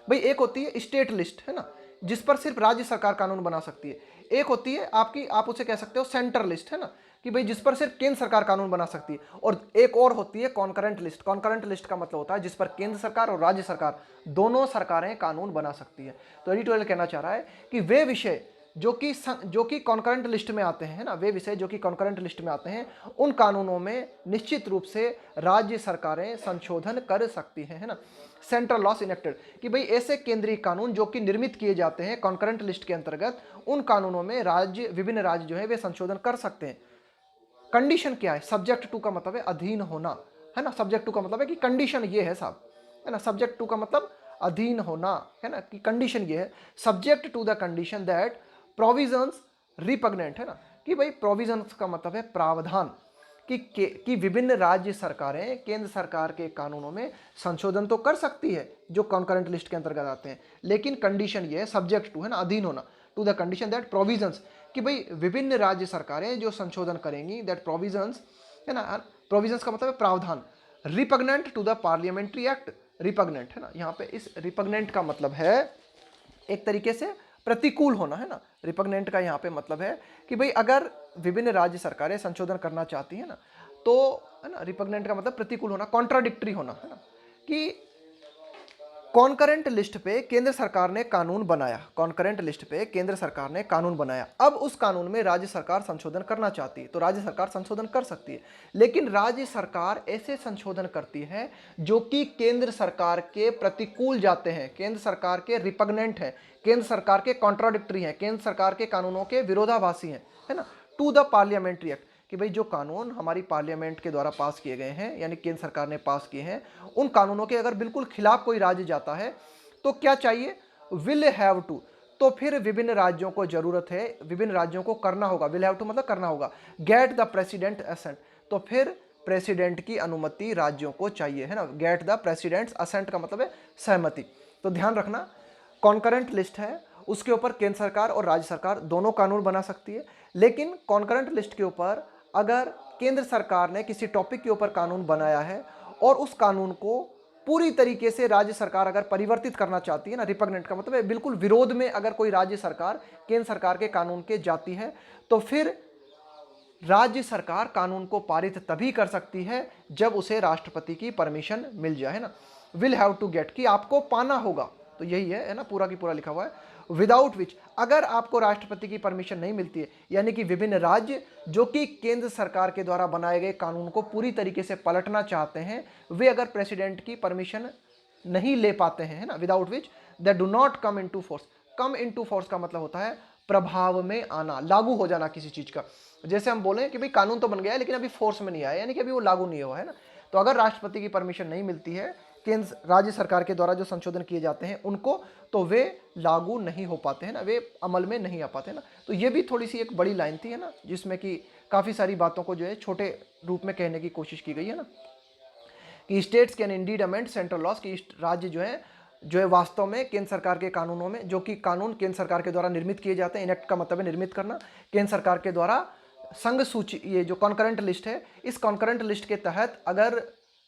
भाई। एक होती है स्टेट लिस्ट, है ना, जिस पर सिर्फ राज्य सरकार कानून बना सकती है। एक होती है आप उसे कह सकते हो सेंटर लिस्ट, है ना, कि भाई जिस पर सिर्फ केंद्र सरकार कानून बना सकती है। और एक और होती है कॉन्करेंट लिस्ट। कॉन्करेंट लिस्ट का मतलब होता है जिस पर केंद्र सरकार और राज्य सरकार दोनों सरकारें कानून बना सकती है। तो एडिटोरियल कहना चाह रहा है कि वे विषय जो कि कॉन्करेंट लिस्ट में आते हैं ना, वे विषय जो कि कॉन्करेंट लिस्ट में आते हैं, उन कानूनों में निश्चित रूप से राज्य सरकारें संशोधन कर सकती हैं, है ना। सेंट्रल लॉस इनेक्टेड, कि भाई ऐसे केंद्रीय कानून जो कि निर्मित किए जाते हैं कॉन्करेंट लिस्ट के अंतर्गत, उन कानूनों में विभिन्न राज्य जो है वे संशोधन कर सकते हैं। कंडीशन क्या है, सब्जेक्ट टू का मतलब है अधीन होना, है ना। सब्जेक्ट टू का मतलब है कि कंडीशन ये है साहब, है ना। सब्जेक्ट टू का मतलब अधीन होना, है ना, कि कंडीशन ये है subject to the condition that provisions repugnant, है ना, कि भाई प्रोविजंस का मतलब है प्रावधान, कि विभिन्न राज्य सरकारें केंद्र सरकार के कानूनों में संशोधन तो कर सकती है जो कॉन्करेंट लिस्ट के अंतर्गत आते हैं, लेकिन कंडीशन ये है सब्जेक्ट टू, है ना, अधीन होना, to the condition that provisions, कि भाई विभिन्न राज्य सरकारें जो संशोधन करेंगी, दैट प्रोविजंस, है ना, प्रोविजंस का मतलब है प्रावधान, repugnant to the parliamentary act. Repugnant, है ना, यहाँ पे इस रिपग्नेंट का मतलब है एक तरीके से प्रतिकूल होना, है ना। रिपग्नेंट का यहाँ पे मतलब है कि भाई अगर विभिन्न राज्य सरकारें संशोधन करना चाहती है ना, तो है ना, रिपग्नेंट का मतलब प्रतिकूल होना, कॉन्ट्राडिक्टरी होना, है ना, कि कॉन्करेंट लिस्ट पे केंद्र सरकार ने कानून बनाया, कॉन्करेंट लिस्ट पे केंद्र सरकार ने कानून बनाया, अब उस कानून में राज्य सरकार संशोधन करना चाहती है, तो राज्य सरकार संशोधन कर सकती है, लेकिन राज्य सरकार ऐसे संशोधन करती है जो कि केंद्र सरकार के प्रतिकूल जाते हैं, केंद्र सरकार के रिपग्नेंट हैं, केंद्र सरकार के कॉन्ट्राडिक्टरी हैं, केंद्र सरकार के कानूनों के विरोधाभासी हैं, है ना, टू द पार्लियामेंट्री एक्ट, कि भाई जो कानून हमारी पार्लियामेंट के द्वारा पास किए गए हैं, यानी केंद्र सरकार ने पास किए हैं, उन कानूनों के अगर बिल्कुल खिलाफ कोई राज्य जाता है तो क्या चाहिए, विल हैव टू, तो फिर विभिन्न राज्यों को जरूरत है, विभिन्न राज्यों को करना होगा, विल हैव टू मतलब करना होगा, गेट द प्रेसिडेंट असेंट, तो फिर प्रेसिडेंट की अनुमति राज्यों को चाहिए, है ना। गेट द प्रेसिडेंट्स असेंट का मतलब है सहमति। तो ध्यान रखना, कॉन्करेंट लिस्ट है, उसके ऊपर केंद्र सरकार और राज्य सरकार दोनों कानून बना सकती है, लेकिन कॉन्करेंट लिस्ट के ऊपर अगर केंद्र सरकार ने किसी टॉपिक के ऊपर कानून बनाया है और उस कानून को पूरी तरीके से राज्य सरकार अगर परिवर्तित करना चाहती है ना, रिपग्नेंट का मतलब है बिल्कुल विरोध में अगर कोई राज्य सरकार केंद्र सरकार के कानून के जाती है, तो फिर राज्य सरकार कानून को पारित तभी कर सकती है जब उसे राष्ट्रपति की परमिशन मिल जाए, है ना। विल हैव टू गेट, कि आपको पाना होगा, तो यही है ना, पूरा की पूरा लिखा हुआ है। विदाउट विच, अगर आपको राष्ट्रपति की परमिशन नहीं मिलती है, यानी कि विभिन्न राज्य जो कि केंद्र सरकार के द्वारा बनाए गए कानून को पूरी तरीके से पलटना चाहते हैं, वे अगर प्रेसिडेंट की परमिशन नहीं ले पाते हैं, है ना, without which they do not come into force. Come into force का मतलब होता है प्रभाव में आना, लागू हो जाना किसी चीज का। जैसे हम बोले कि भाई कानून तो बन गया है लेकिन अभी फोर्स में नहीं आया, यानी कि अभी वो लागू नहीं हुआ है ना। तो अगर राष्ट्रपति की परमिशन नहीं मिलती है केंद्र राज्य सरकार के द्वारा जो संशोधन किए जाते हैं उनको, तो वे लागू नहीं हो पाते हैं ना, वे अमल में नहीं आ पाते ना। तो ये भी थोड़ी सी एक बड़ी लाइन थी, है ना, जिसमें कि काफ़ी सारी बातों को जो है छोटे रूप में कहने की कोशिश की गई है ना, कि states can Indeed amend central loss, की राज्य जो है वास्तव में केंद्र सरकार के कानूनों में, जो कि कानून केंद्र सरकार के द्वारा निर्मित किए जाते हैं, इनेक्ट का मतलब है निर्मित करना, केंद्र सरकार के द्वारा संघ सूची, ये जो कॉन्करेंट लिस्ट है, इस कॉन्करेंट लिस्ट के तहत अगर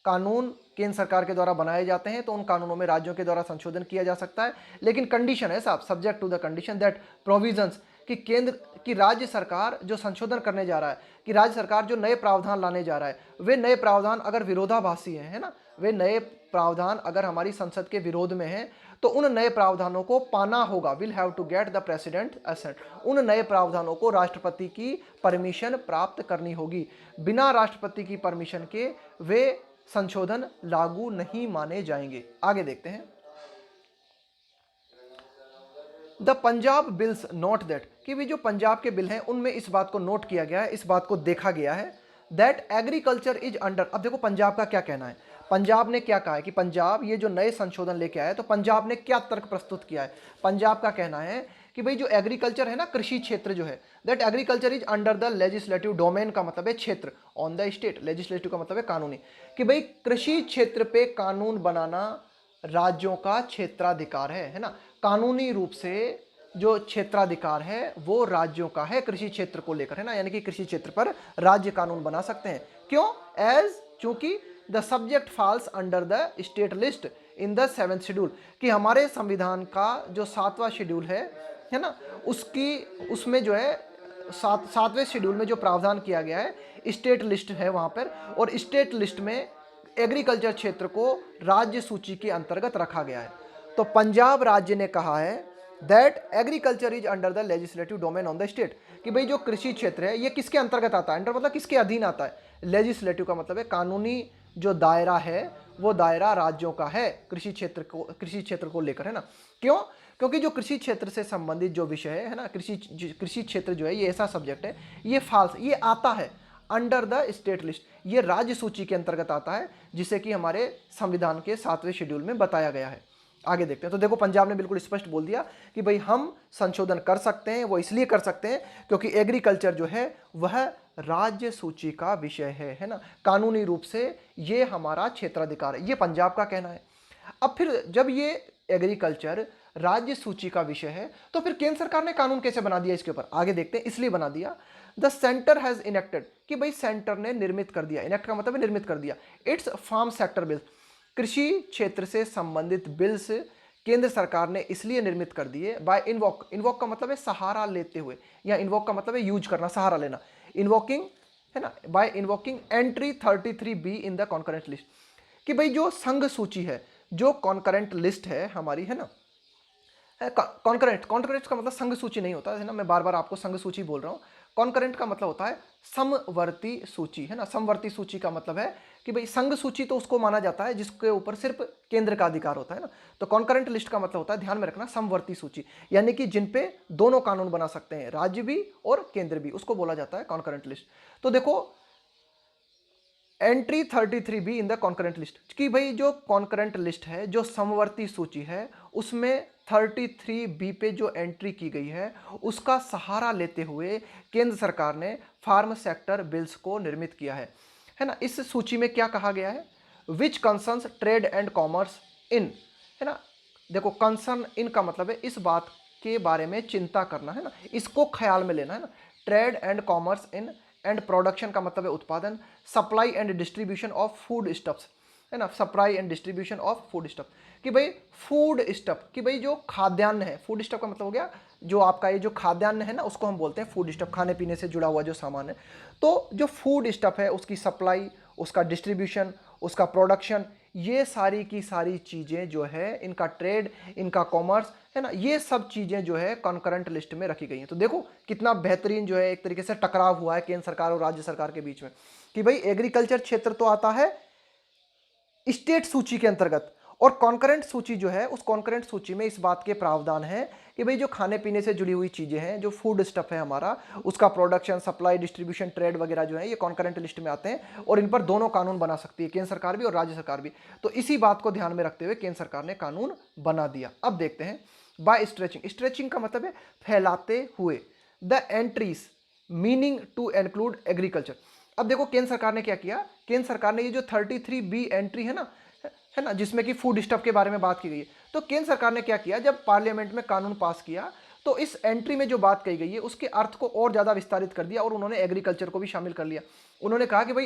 कानून केंद्र सरकार के द्वारा बनाए जाते हैं तो उन कानूनों में राज्यों के द्वारा संशोधन किया जा सकता है। लेकिन कंडीशन है साहब, subject to the condition that provisions, कि केंद्र की राज्य सरकार जो संशोधन करने जा रहा है, कि राज्य सरकार जो नए प्रावधान लाने जा रहा है, वे नए प्रावधान अगर विरोधाभासी हैं, है ना, वे नए प्रावधान अगर हमारी संसद के विरोध में हैं, तो उन नए प्रावधानों को पाना होगा, will have to get the president assent, उन नए प्रावधानों को राष्ट्रपति की परमिशन प्राप्त करनी होगी। बिना राष्ट्रपति की परमिशन के वे संशोधन लागू नहीं माने जाएंगे। आगे देखते हैं, the Punjab bills note that, कि भी जो पंजाब के बिल हैं उनमें इस बात को नोट किया गया है, इस बात को देखा गया है, दैट एग्रीकल्चर इज अंडर। अब देखो पंजाब का क्या कहना है, पंजाब ने क्या कहा है कि पंजाब ये जो नए संशोधन लेके आया है, तो पंजाब ने क्या तर्क प्रस्तुत किया है। पंजाब का कहना है कि भाई जो एग्रीकल्चर है ना, कृषि क्षेत्र जो है, that agriculture is under the legislative domain, का मतलब है क्षेत्र, ऑन द स्टेट, लेजिस्लेटिव का मतलब है कानूनी, कि भाई कृषि क्षेत्र पे कानून बनाना राज्यों का क्षेत्राधिकार है ना, कानूनी रूप से जो क्षेत्राधिकार है वो राज्यों का है कृषि क्षेत्र को लेकर, है ना, यानी कि कृषि क्षेत्र पर राज्य कानून बना सकते हैं। क्यों? एज, चूंकि the subject falls under the state list in the 7th schedule, कि हमारे संविधान का जो 7वां शेड्यूल है ना, उसमें जो है 7वें शेड्यूल में जो प्रावधान किया गया है स्टेट लिस्ट है वहां पर, और स्टेट लिस्ट में एग्रीकल्चर क्षेत्र को राज्य सूची के अंतर्गत रखा गया है। तो पंजाब राज्य ने कहा है that agriculture is under the legislative domain on the state, कि भाई जो कृषि क्षेत्र है ये किसके अंतर्गत आता है, अंडर मतलब किसके अधीन आता है, लेजिस्लेटिव का मतलब है कानूनी जो दायरा है वो दायरा राज्यों का है कृषि क्षेत्र को लेकर, है ना। क्यों? क्योंकि जो कृषि क्षेत्र से संबंधित जो विषय है ना, कृषि क्षेत्र जो है ये ऐसा सब्जेक्ट है, ये फाल्स, ये आता है अंडर द स्टेट लिस्ट, ये राज्य सूची के अंतर्गत आता है, जिसे कि हमारे संविधान के 7वें शेड्यूल में बताया गया है। आगे देखते हैं, तो देखो पंजाब ने बिल्कुल स्पष्ट बोल दिया कि भाई हम संशोधन कर सकते हैं, वो इसलिए कर सकते हैं क्योंकि एग्रीकल्चर जो है वह राज्य सूची का विषय है ना, कानूनी रूप से ये हमारा क्षेत्राधिकार है, ये पंजाब का कहना है। अब फिर जब ये एग्रीकल्चर राज्य सूची का विषय है, तो फिर केंद्र सरकार ने कानून कैसे बना दिया इसके ऊपर, आगे देखते हैं। इसलिए बना दिया, द सेंटर हैज इनेक्टेड, कि भाई सेंटर ने निर्मित कर दिया, इनेक्ट का मतलब है निर्मित कर दिया, इट्स फार्म सेक्टर बिल, कृषि क्षेत्र से संबंधित बिल्स केंद्र सरकार ने इसलिए निर्मित कर दिए, बाय इन्वोक, इन्वोक का मतलब है सहारा लेते हुए, या इन्वोक का मतलब है यूज करना, सहारा लेना, इन्वोकिंग, है ना, by invoking entry 33B in the concurrent list, कि भाई जो संघ सूची है, जो कॉन्करेंट लिस्ट है हमारी, है ना, कॉन्करेंट का मतलब संघ सूची नहीं होता है ना, मैं बार बार आपको संघ सूची बोल रहा हूँ। कॉन्करेंट का मतलब होता है समवर्ती सूची, है ना, समवर्ती सूची का मतलब है कि भाई संघ सूची तो उसको माना जाता है जिसके ऊपर सिर्फ केंद्र का अधिकार होता है ना, तो कॉन्करेंट लिस्ट का मतलब होता है, ध्यान में रखना, समवर्ती सूची, यानी कि जिन पे दोनों कानून बना सकते हैं, राज्य भी और केंद्र भी, उसको बोला जाता है कॉन्करेंट लिस्ट। तो देखो entry 33B in the concurrent list, कि भाई जो कॉन्करेंट लिस्ट है, जो समवर्ती सूची है, उसमें 33B पे जो एंट्री की गई है उसका सहारा लेते हुए केंद्र सरकार ने फार्म सेक्टर बिल्स को निर्मित किया है ना। इस सूची में क्या कहा गया है, which concerns trade and commerce in, है ना, देखो कंसर्न इन का मतलब है इस बात के बारे में चिंता करना, है ना, इसको ख्याल में लेना, है ना, trade and commerce in, and production का मतलब है उत्पादन, supply and distribution of food stuffs, है ना, supply and distribution of food stuff, कि भाई फूड स्टफ, कि भाई जो खाद्यान्न है, फूड स्टफ का मतलब हो गया जो आपका ये जो खाद्यान्न है ना, उसको हम बोलते हैं फूड स्टफ, खाने पीने से जुड़ा हुआ जो सामान है। तो जो फूड स्टफ है उसकी सप्लाई, उसका डिस्ट्रीब्यूशन, उसका प्रोडक्शन, ये सारी की सारी चीज़ें जो है, इनका ट्रेड, इनका कॉमर्स, है ना, ये सब चीजें जो है कॉन्करेंट लिस्ट में रखी गई हैं। तो देखो कितना बेहतरीन जो है एक तरीके से टकराव हुआ है केंद्र सरकार और राज्य सरकार के बीच में कि भाई एग्रीकल्चर क्षेत्र तो आता है स्टेट सूची के अंतर्गत, और कॉन्करेंट सूची जो है उस कॉन्करेंट सूची में इस बात के प्रावधान है कि भाई जो खाने पीने से जुड़ी हुई चीजें हैं, जो फूड स्टफ है हमारा, उसका प्रोडक्शन, सप्लाई, डिस्ट्रीब्यूशन, ट्रेड वगैरह जो है ये कॉन्करेंट लिस्ट में आते हैं, और इन पर दोनों कानून बना सकती है, केंद्र सरकार भी और राज्य सरकार भी। तो इसी बात को ध्यान में रखते हुए केंद्र सरकार ने कानून बना दिया। अब देखते हैं बाय स्ट्रेचिंग। स्ट्रेचिंग का मतलब है फैलाते हुए। The entries meaning to include agriculture. अब देखो केंद्र सरकार ने क्या किया, केंद्र सरकार ने ये जो 33B एंट्री है ना, जिसमें कि फूड स्टफ के बारे में बात की गई है, तो केंद्र सरकार ने क्या किया, जब पार्लियामेंट में कानून पास किया तो इस एंट्री में जो बात कही गई है उसके अर्थ को और ज्यादा विस्तारित कर दिया और उन्होंने एग्रीकल्चर को भी शामिल कर लिया। उन्होंने कहा कि भाई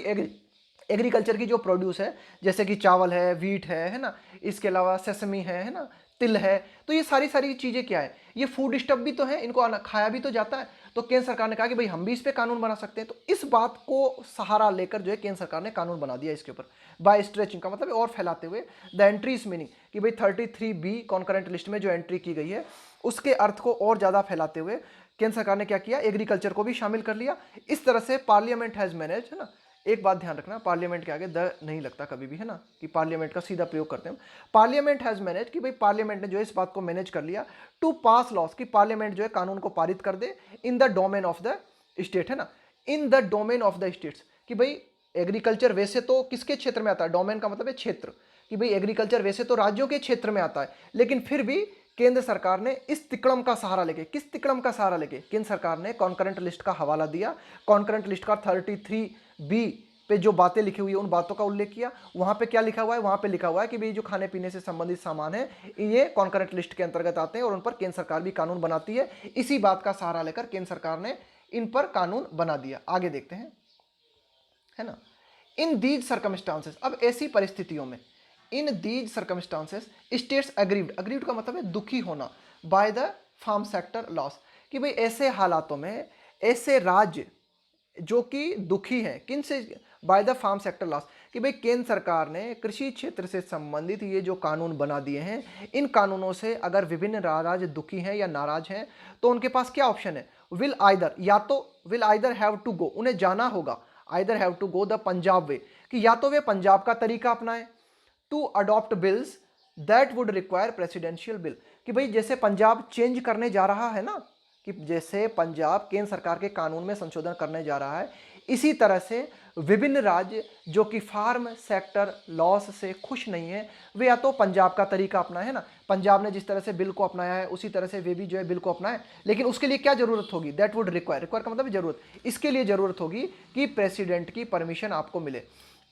एग्रीकल्चर की जो प्रोड्यूस है, जैसे कि चावल है, व्हीट है ना, इसके अलावा सेसमी है ना, तिल है, तो ये सारी सारी चीजें क्या है, ये फूड स्टफ भी तो है, इनको खाया भी तो जाता है। तो केंद्र सरकार ने कहा कि भाई हम भी इस पे कानून बना सकते हैं। तो इस बात को सहारा लेकर जो है केंद्र सरकार ने कानून बना दिया इसके ऊपर। बाय स्ट्रेचिंग का मतलब है और फैलाते हुए। द एंट्रीज मीनिंग कि भाई 33B कॉन्करेंट लिस्ट में जो एंट्री की गई है उसके अर्थ को और ज्यादा फैलाते हुए केंद्र सरकार ने क्या किया, एग्रीकल्चर को भी शामिल कर लिया। इस तरह से पार्लियामेंट हैज मैनेज, है ना, एक बात ध्यान रखना, पार्लियामेंट के आगे द नहीं लगता कभी भी, है ना, कि पार्लियामेंट का सीधा प्रयोग करते हैं। पार्लियामेंट हैज मैनेज कि भाई पार्लियामेंट ने जो है इस बात को मैनेज कर लिया टू पास लॉस, कि पार्लियामेंट जो है कानून को पारित कर दे in the domain of the state, है ना, in the domain of the states, कि भाई एग्रीकल्चर वैसे तो किसके क्षेत्र में आता है, डोमेन का मतलब है क्षेत्र, कि भाई एग्रीकल्चर वैसे तो राज्यों के क्षेत्र में आता है, लेकिन फिर भी केंद्र सरकार ने इस तिकड़म का सहारा लेके, किस तिकड़म का सहारा लेके, केंद्र सरकार ने कॉन्करेंट लिस्ट का हवाला दिया, कॉन्करेंट लिस्ट का 33B पे जो बातें लिखी हुई है उन बातों का उल्लेख किया। वहां पे क्या लिखा हुआ है, वहां पे लिखा हुआ है कि भाई जो खाने पीने से संबंधित सामान है ये कॉन्करेंट लिस्ट के अंतर्गत आते हैं और उन पर केंद्र सरकार भी कानून बनाती है। इसी बात का सहारा लेकर केंद्र सरकार ने इन पर कानून बना दिया। आगे देखते हैं, है ना, इन दीज सर्कमस्टांसेस, अब ऐसी परिस्थितियों में, in these circumstances states aggrieved, aggrieved का मतलब है दुखी होना, by the farm sector loss, कि भाई ऐसे हालातों में ऐसे राज्य जो कि दुखी हैं, किन से, by the farm sector loss, कि भाई केंद्र सरकार ने कृषि क्षेत्र से संबंधित ये जो कानून बना दिए हैं, इन कानूनों से अगर विभिन्न राज्य दुखी हैं या नाराज हैं तो उनके पास क्या ऑप्शन है, विल आइदर, या तो will either have to go, उन्हें जाना होगा, either have to go the Punjab way, कि या तो वे पंजाब का तरीका अपनाएं, to adopt bills that would require presidential bill, कि भाई जैसे पंजाब चेंज करने जा रहा है ना, कि जैसे पंजाब केंद्र सरकार के कानून में संशोधन करने जा रहा है, इसी तरह से विभिन्न राज्य जो कि फार्म सेक्टर लॉस से खुश नहीं है वे या तो पंजाब का तरीका अपनाए, है ना, पंजाब ने जिस तरह से बिल को अपनाया है उसी तरह से वे भी जो है बिल को अपनाए, लेकिन उसके लिए क्या जरूरत होगी, दैट वुड रिक्वायर, रिक्वायर का मतलब जरूरत, इसके लिए जरूरत होगी कि प्रेसिडेंट की परमिशन आपको मिले।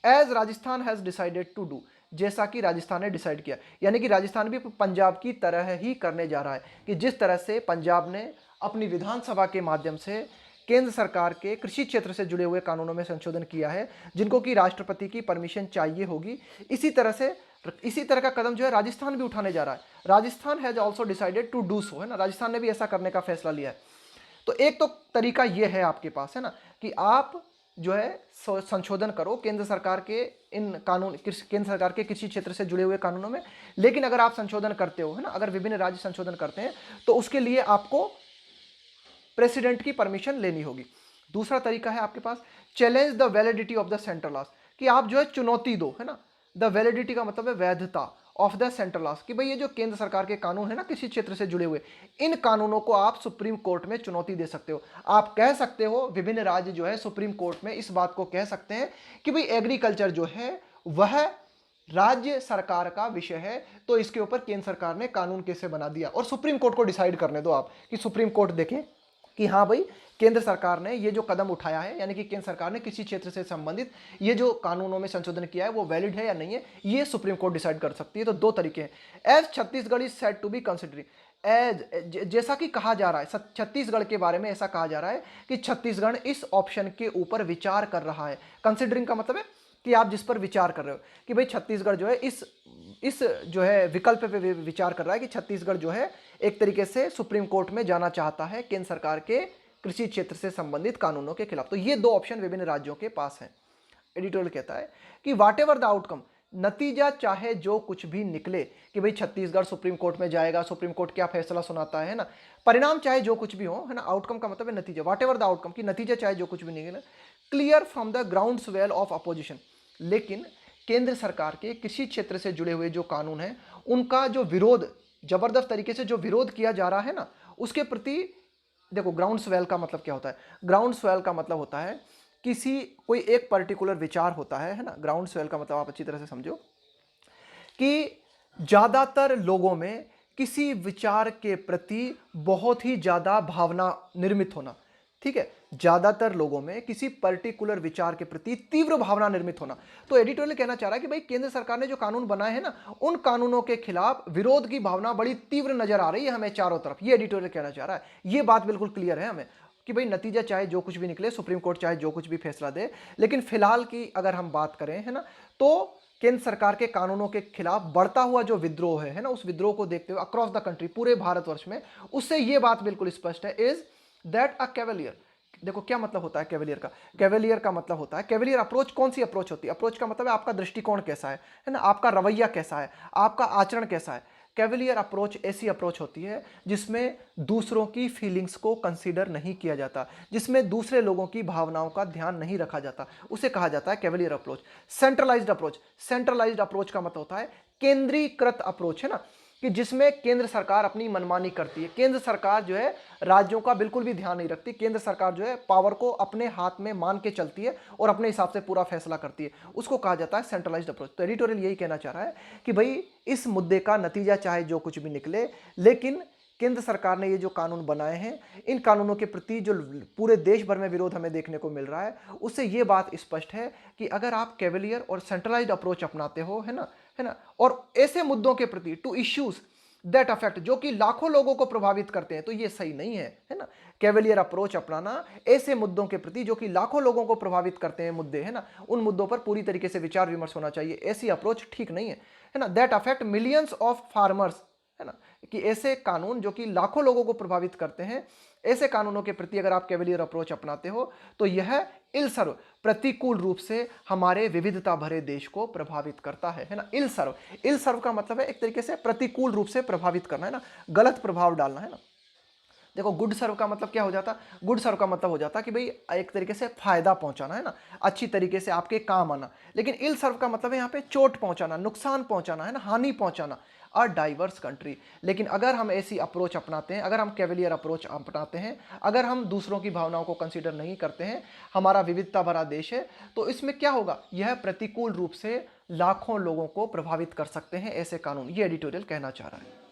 As Rajasthan has decided to do, जैसा कि राजस्थान ने डिसाइड किया, यानी कि राजस्थान भी पंजाब की तरह ही करने जा रहा है, कि जिस तरह से पंजाब ने अपनी विधानसभा के माध्यम से केंद्र सरकार के कृषि क्षेत्र से जुड़े हुए कानूनों में संशोधन किया है जिनको कि राष्ट्रपति की परमिशन चाहिए होगी, इसी तरह का कदम जो है राजस्थान भी उठाने जा रहा है। Rajasthan has also decided to do so, है ना, राजस्थान ने भी ऐसा करने का फैसला लिया है। तो एक तो तरीका यह है आपके पास, है ना, कि आप जो है संशोधन करो केंद्र सरकार के इन कानून, केंद्र सरकार के कृषि क्षेत्र से जुड़े हुए कानूनों में, लेकिन अगर आप संशोधन करते हो, है ना, अगर विभिन्न राज्य संशोधन करते हैं तो उसके लिए आपको प्रेसिडेंट की परमिशन लेनी होगी। दूसरा तरीका है आपके पास challenge the validity of the central laws, कि आप जो है चुनौती दो, है ना, द वैलिडिटी का मतलब है वैधता ऑफ द सेंट्रल लॉस, कि भाई ये जो केंद्र सरकार के कानून है ना किसी क्षेत्र से जुड़े हुए, इन कानूनों को आप सुप्रीम कोर्ट में चुनौती दे सकते हो। आप कह सकते हो, विभिन्न राज्य जो है सुप्रीम कोर्ट में इस बात को कह सकते हैं कि भाई एग्रीकल्चर जो है वह राज्य सरकार का विषय है, तो इसके ऊपर केंद्र सरकार ने कानून कैसे बना दिया, और सुप्रीम कोर्ट को डिसाइड करने दो आप, कि सुप्रीम कोर्ट देखें कि हाँ भाई केंद्र सरकार ने ये जो कदम उठाया है, यानी कि केंद्र सरकार ने किसी क्षेत्र से संबंधित ये जो कानूनों में संशोधन किया है वो वैलिड है या नहीं है, ये सुप्रीम कोर्ट डिसाइड कर सकती है। तो दो तरीके हैं। As Chhattisgarh is said to be considering, as जैसा कि कहा जा रहा है, छत्तीसगढ़ के बारे में ऐसा कहा जा रहा है कि छत्तीसगढ़ इस ऑप्शन के ऊपर विचार कर रहा है। कंसिडरिंग का मतलब है कि आप जिस पर विचार कर रहे हो, कि भाई छत्तीसगढ़ जो है इस जो है विकल्प पे विचार कर रहा है कि छत्तीसगढ़ जो है एक तरीके से सुप्रीम कोर्ट में जाना चाहता है केंद्र सरकार के कृषि क्षेत्र से संबंधित कानूनों के खिलाफ। तो ये दो ऑप्शन विभिन्न राज्यों के पास हैं। एडिटोरियल कहता है कि वाट एवर द आउटकम, नतीजा चाहे जो कुछ भी निकले कि भाई छत्तीसगढ़ सुप्रीम कोर्ट में जाएगा, सुप्रीम कोर्ट क्या फैसला सुनाता है ना, परिणाम चाहे जो कुछ भी हो, है ना, आउटकम का मतलब है नतीजा, वॉट एवर द आउटकम, की नतीजा चाहे जो कुछ भी निकले, clear from the ground swell of opposition. लेकिन केंद्र सरकार के कृषि क्षेत्र से जुड़े हुए जो कानून हैं उनका जो विरोध, जबरदस्त तरीके से जो विरोध किया जा रहा है ना, उसके प्रति देखो, ग्राउंड स्वेल का मतलब क्या होता है? ग्राउंड स्वेल का मतलब होता है किसी कोई एक पर्टिकुलर विचार होता है ना। ग्राउंड स्वेल का मतलब आप अच्छी तरह से समझो कि ज्यादातर लोगों में किसी विचार के प्रति बहुत ही ज्यादा भावना निर्मित होना, ठीक है, ज्यादातर लोगों में किसी पर्टिकुलर विचार के प्रति तीव्र भावना निर्मित होना। तो एडिटोरियल कहना चाह रहा है कि भाई केंद्र सरकार ने जो कानून बनाए हैं ना, उन कानूनों के खिलाफ विरोध की भावना बड़ी तीव्र नजर आ रही है हमें चारों तरफ। ये एडिटोरियल कहना चाह रहा है, ये बात बिल्कुल क्लियर है हमें कि भाई नतीजा चाहे जो कुछ भी निकले, सुप्रीम कोर्ट चाहे जो कुछ भी फैसला दे, लेकिन फिलहाल की अगर हम बात करें, है ना, तो केंद्र सरकार के कानूनों के खिलाफ बढ़ता हुआ जो विद्रोह है ना, उस विद्रोह को देखते हुए अक्रॉस द कंट्री, पूरे भारतवर्ष में, उससे ये बात बिल्कुल स्पष्ट है इज दैट अ कैवलियर। देखो क्या मतलब होता है कैवलियर का? कैवलियर का मतलब होता है, कैवलियर अप्रोच कौन सी अप्रोच होती है? अप्रोच का मतलब है आपका दृष्टिकोण कैसा है ना, आपका रवैया कैसा है, आपका आचरण कैसा है। कैवलियर अप्रोच ऐसी अप्रोच होती है जिसमें दूसरों की फीलिंग्स को कंसीडर नहीं किया जाता, जिसमें दूसरे लोगों की भावनाओं का ध्यान नहीं रखा जाता, उसे कहा जाता है Cavalier approach. Centralised approach, centralised approach का मतलब होता है केंद्रीकृत अप्रोच, है ना, कि जिसमें केंद्र सरकार अपनी मनमानी करती है। केंद्र सरकार जो है राज्यों का बिल्कुल भी ध्यान नहीं रखती, केंद्र सरकार जो है पावर को अपने हाथ में मान के चलती है और अपने हिसाब से पूरा फैसला करती है, उसको कहा जाता है सेंट्रलाइज्ड अप्रोच। तो एडिटोरियल यही कहना चाह रहा है कि भाई इस मुद्दे का नतीजा चाहे जो कुछ भी निकले, लेकिन केंद्र सरकार ने ये जो कानून बनाए हैं, इन कानूनों के प्रति जो पूरे देश भर में विरोध हमें देखने को मिल रहा है, उससे ये बात स्पष्ट है कि अगर आप कैवलियर और सेंट्रलाइज्ड अप्रोच अपनाते हो, है ना, और ऐसे मुद्दों के प्रति, टू इश्यूज दैट अफेक्ट, जो कि लाखों लोगों को प्रभावित करते हैं, तो ये सही नहीं है ना। कैवलियर अप्रोच अपनाना ऐसे मुद्दों के प्रति जो कि लाखों लोगों को प्रभावित करते हैं मुद्दे, है ना, उन मुद्दों पर पूरी तरीके से विचार विमर्श होना चाहिए। ऐसी अप्रोच ठीक नहीं है ना। That affect millions of farmers, है ना, कि ऐसे कानून जो कि लाखों लोगों को प्रभावित करते हैं, ऐसे कानूनों के प्रति अगर आप कैवलियर अप्रोच अपनाते हो तो यह इलसर्व, प्रतिकूल रूप से हमारे विविधता भरे देश को प्रभावित करता है ना। इलसर्व, इलसर्व का मतलब है एक तरीके से प्रतिकूल रूप से प्रभावित करना, है ना, गलत प्रभाव डालना, है ना। देखो गुड सर्व का मतलब क्या हो जाता? गुड सर्व का मतलब हो जाता कि भाई एक तरीके से फायदा पहुंचाना, है ना, अच्छी तरीके से आपके काम आना। लेकिन इल सर्व का मतलब है यहाँ पे चोट पहुंचाना, नुकसान पहुंचाना, है ना, हानि पहुंचाना। A diverse country. लेकिन अगर हम ऐसी अप्रोच अपनाते हैं, अगर हम कैवलियर अप्रोच अपनाते हैं, अगर हम दूसरों की भावनाओं को कंसीडर नहीं करते हैं, हमारा विविधता भरा देश है, तो इसमें क्या होगा? यह प्रतिकूल रूप से लाखों लोगों को प्रभावित कर सकते हैं ऐसे कानून। ये एडिटोरियल कहना चाह रहा है।